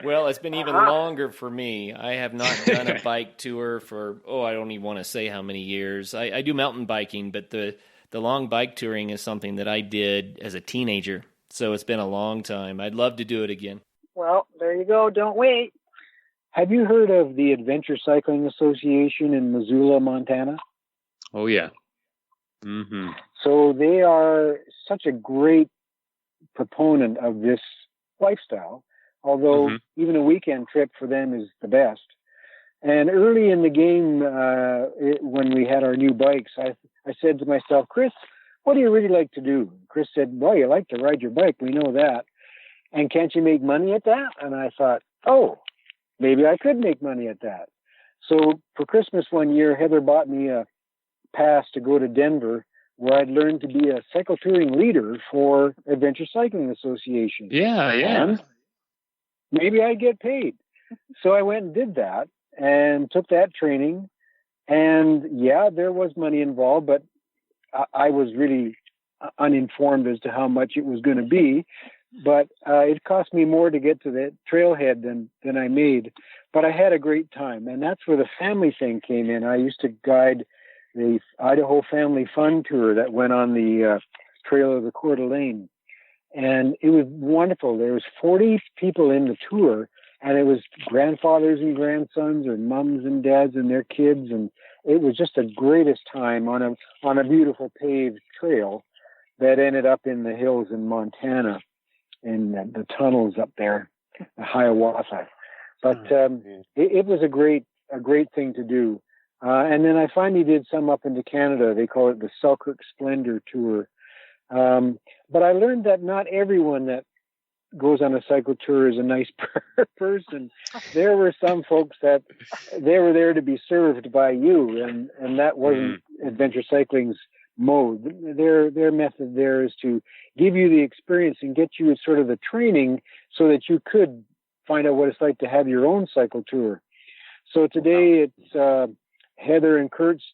Well, it's been even longer for me. I have not done a bike tour for, I don't even want to say how many years. I do mountain biking, but the long bike touring is something that I did as a teenager. So it's been a long time. I'd love to do it again. Well, there you go. Don't wait. Have you heard of the Adventure Cycling Association in Missoula, Montana? Oh, yeah. Mm-hmm. So they are such a great proponent of this lifestyle, although even a weekend trip for them is the best. And early in the game, when we had our new bikes, I said to myself, Chris, what do you really like to do? Chris said, well, you like to ride your bike. We know that. And can't you make money at that? And I thought, maybe I could make money at that. So for Christmas one year, Heather bought me a pass to go to Denver, where I'd learned to be a cycle touring leader for Adventure Cycling Association. Yeah. And maybe I'd get paid. So I went and did that and took that training. And there was money involved, but I was really uninformed as to how much it was going to be. But it cost me more to get to the trailhead than I made. But I had a great time. And that's where the family thing came in. I used to guide the Idaho Family Fun Tour that went on the Trail of the Coeur d'Alene. And it was wonderful. There was 40 people in the tour, and it was grandfathers and grandsons, or mums and dads and their kids. And it was just the greatest time on a beautiful paved trail that ended up in the hills in Montana, in the tunnels up there, the Hiawatha. But it was a great thing to do. And then I finally did some up into Canada. They call it the Selkirk Splendor Tour. But I learned that not everyone that goes on a cycle tour is a nice person. There were some folks that they were there to be served by you, and that wasn't adventure cycling's mode. Their method there is to give you the experience and get you sort of the training so that you could find out what it's like to have your own cycle tour. So today it's Heather and Kurt's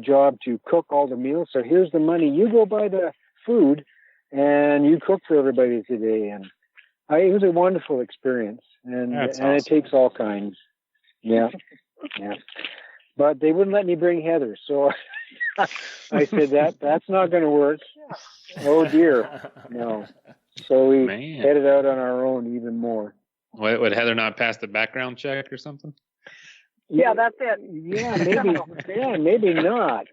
job to cook all the meals. So here's the money. You go buy the food and you cook for everybody today. And it was a wonderful experience. And awesome. It takes all kinds. Yeah. But they wouldn't let me bring Heather. So I said, that's not going to work. Oh, dear. No. So we headed out on our own even more. Would Heather not pass the background check or something? Yeah, that's it. Yeah, maybe. Yeah, maybe not.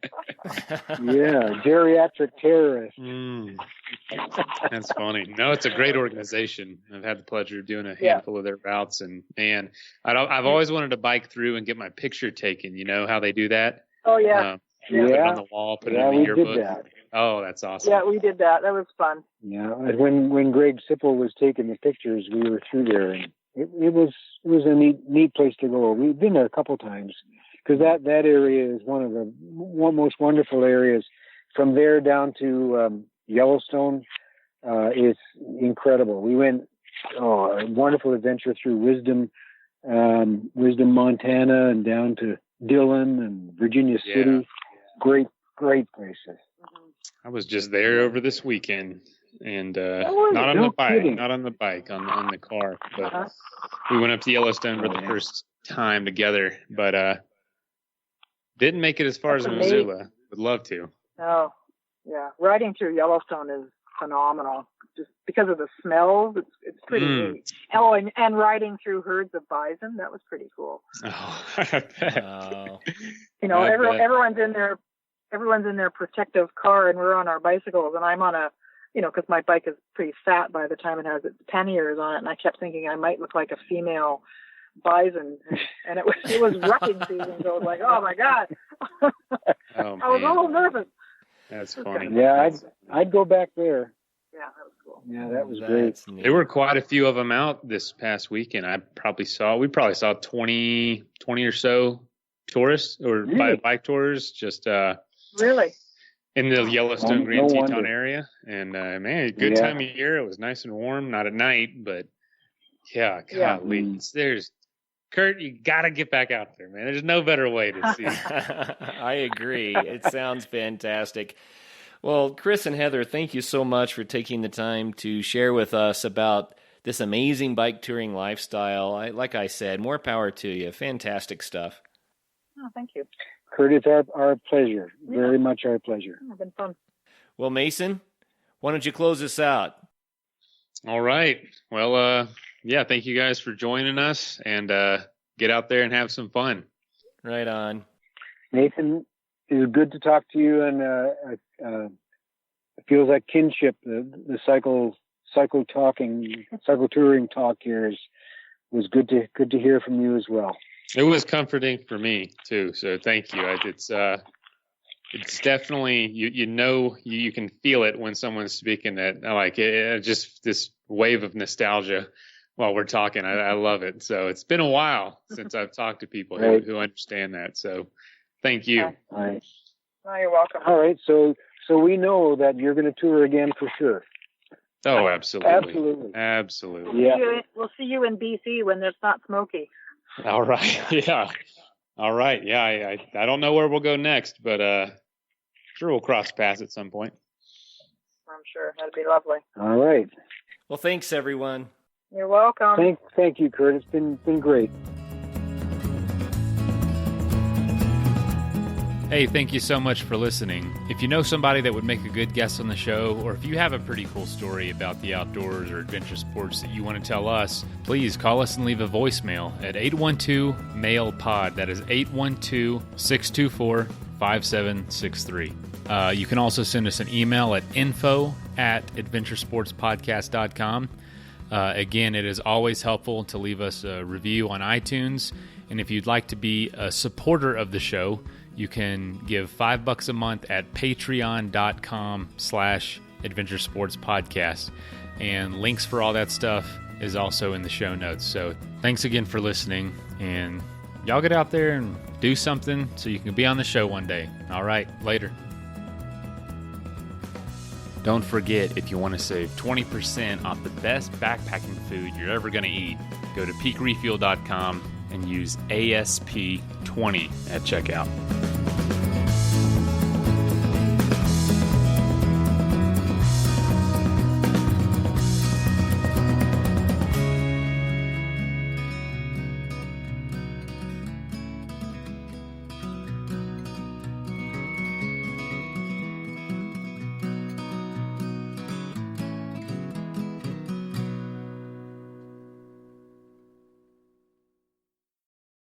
Yeah, geriatric terrorist. That's funny. No, it's a great organization. I've had the pleasure of doing a handful of their routes, and man, I've always wanted to bike through and get my picture taken. You know how they do that? Oh yeah. Put it on the wall, put it in the yearbook. That. Oh, that's awesome. Yeah, we did that. That was fun. Yeah, when Greg Sipple was taking the pictures, we were through there, and it was a neat place to go. We've been there a couple times because that area is one of the most wonderful areas. From there down to Yellowstone, it's incredible. We went a wonderful adventure through Wisdom, Montana, and down to Dillon and Virginia City. Great places. I was just there over this weekend, and not on the bike, on the car. But we went up to Yellowstone for the first time together, but didn't make it as far as Missoula. Would love to. Oh, yeah. Riding through Yellowstone is phenomenal. Just because of the smells, it's pretty neat. Oh, and riding through herds of bison, that was pretty cool. Oh, I bet. You know, everyone's in their protective car, and we're on our bicycles, and I'm on a because my bike is pretty fat by the time it has its panniers on it, and I kept thinking I might look like a female bison, and it was rutting season, so I was like, oh my God. I was a little nervous. That's funny. Yeah, I'd go back there. Yeah, that was cool. Yeah, that was great. Neat. There were quite a few of them out this past weekend. We probably saw 20 or so tourists or bike tours just really in the Yellowstone Grand Teton area. And man, good time of year. It was nice and warm, not at night, but golly, there's Kurt, you got to get back out there, man. There's no better way to see it. I agree. It sounds fantastic. Well, Chris and Heather, thank you so much for taking the time to share with us about this amazing bike touring lifestyle. Like I said, more power to you. Fantastic stuff. Oh, thank you. Kurt, it's our pleasure. Very much our pleasure. It's been fun. Well, Mason, why don't you close us out? All right. Well, thank you guys for joining us, and get out there and have some fun. Right on. Nathan, it was good to talk to you, and it feels like kinship. The cycle touring talk here was good to hear from you as well. It was comforting for me too, so thank you. It's definitely you can feel it when someone's speaking that like just this wave of nostalgia while we're talking. I love it. So it's been a while since I've talked to people who understand that. So thank you. All right. Oh, you're welcome. All right. So we know that you're going to tour again for sure. Oh, absolutely. Yeah. We'll see you in BC when it's not smoky. All right. Yeah. All right. Yeah. I don't know where we'll go next, but sure we'll cross paths at some point. I'm sure that'd be lovely. All right. Well, thanks everyone. You're welcome. Thank you, Kurt. It's been great. Hey, thank you so much for listening. If you know somebody that would make a good guest on the show, or if you have a pretty cool story about the outdoors or adventure sports that you want to tell us, please call us and leave a voicemail at 812-MAIL-POD. That is 812-624-5763. You can also send us an email at info@adventuresportspodcast.com. Again, it is always helpful to leave us a review on iTunes. And if you'd like to be a supporter of the show, you can give $5 a month at patreon.com/adventuresportspodcast. And links for all that stuff is also in the show notes. So thanks again for listening. And y'all get out there and do something so you can be on the show one day. All right, later. Don't forget, if you want to save 20% off the best backpacking food you're ever going to eat, go to peakrefuel.com and use ASP20 at checkout.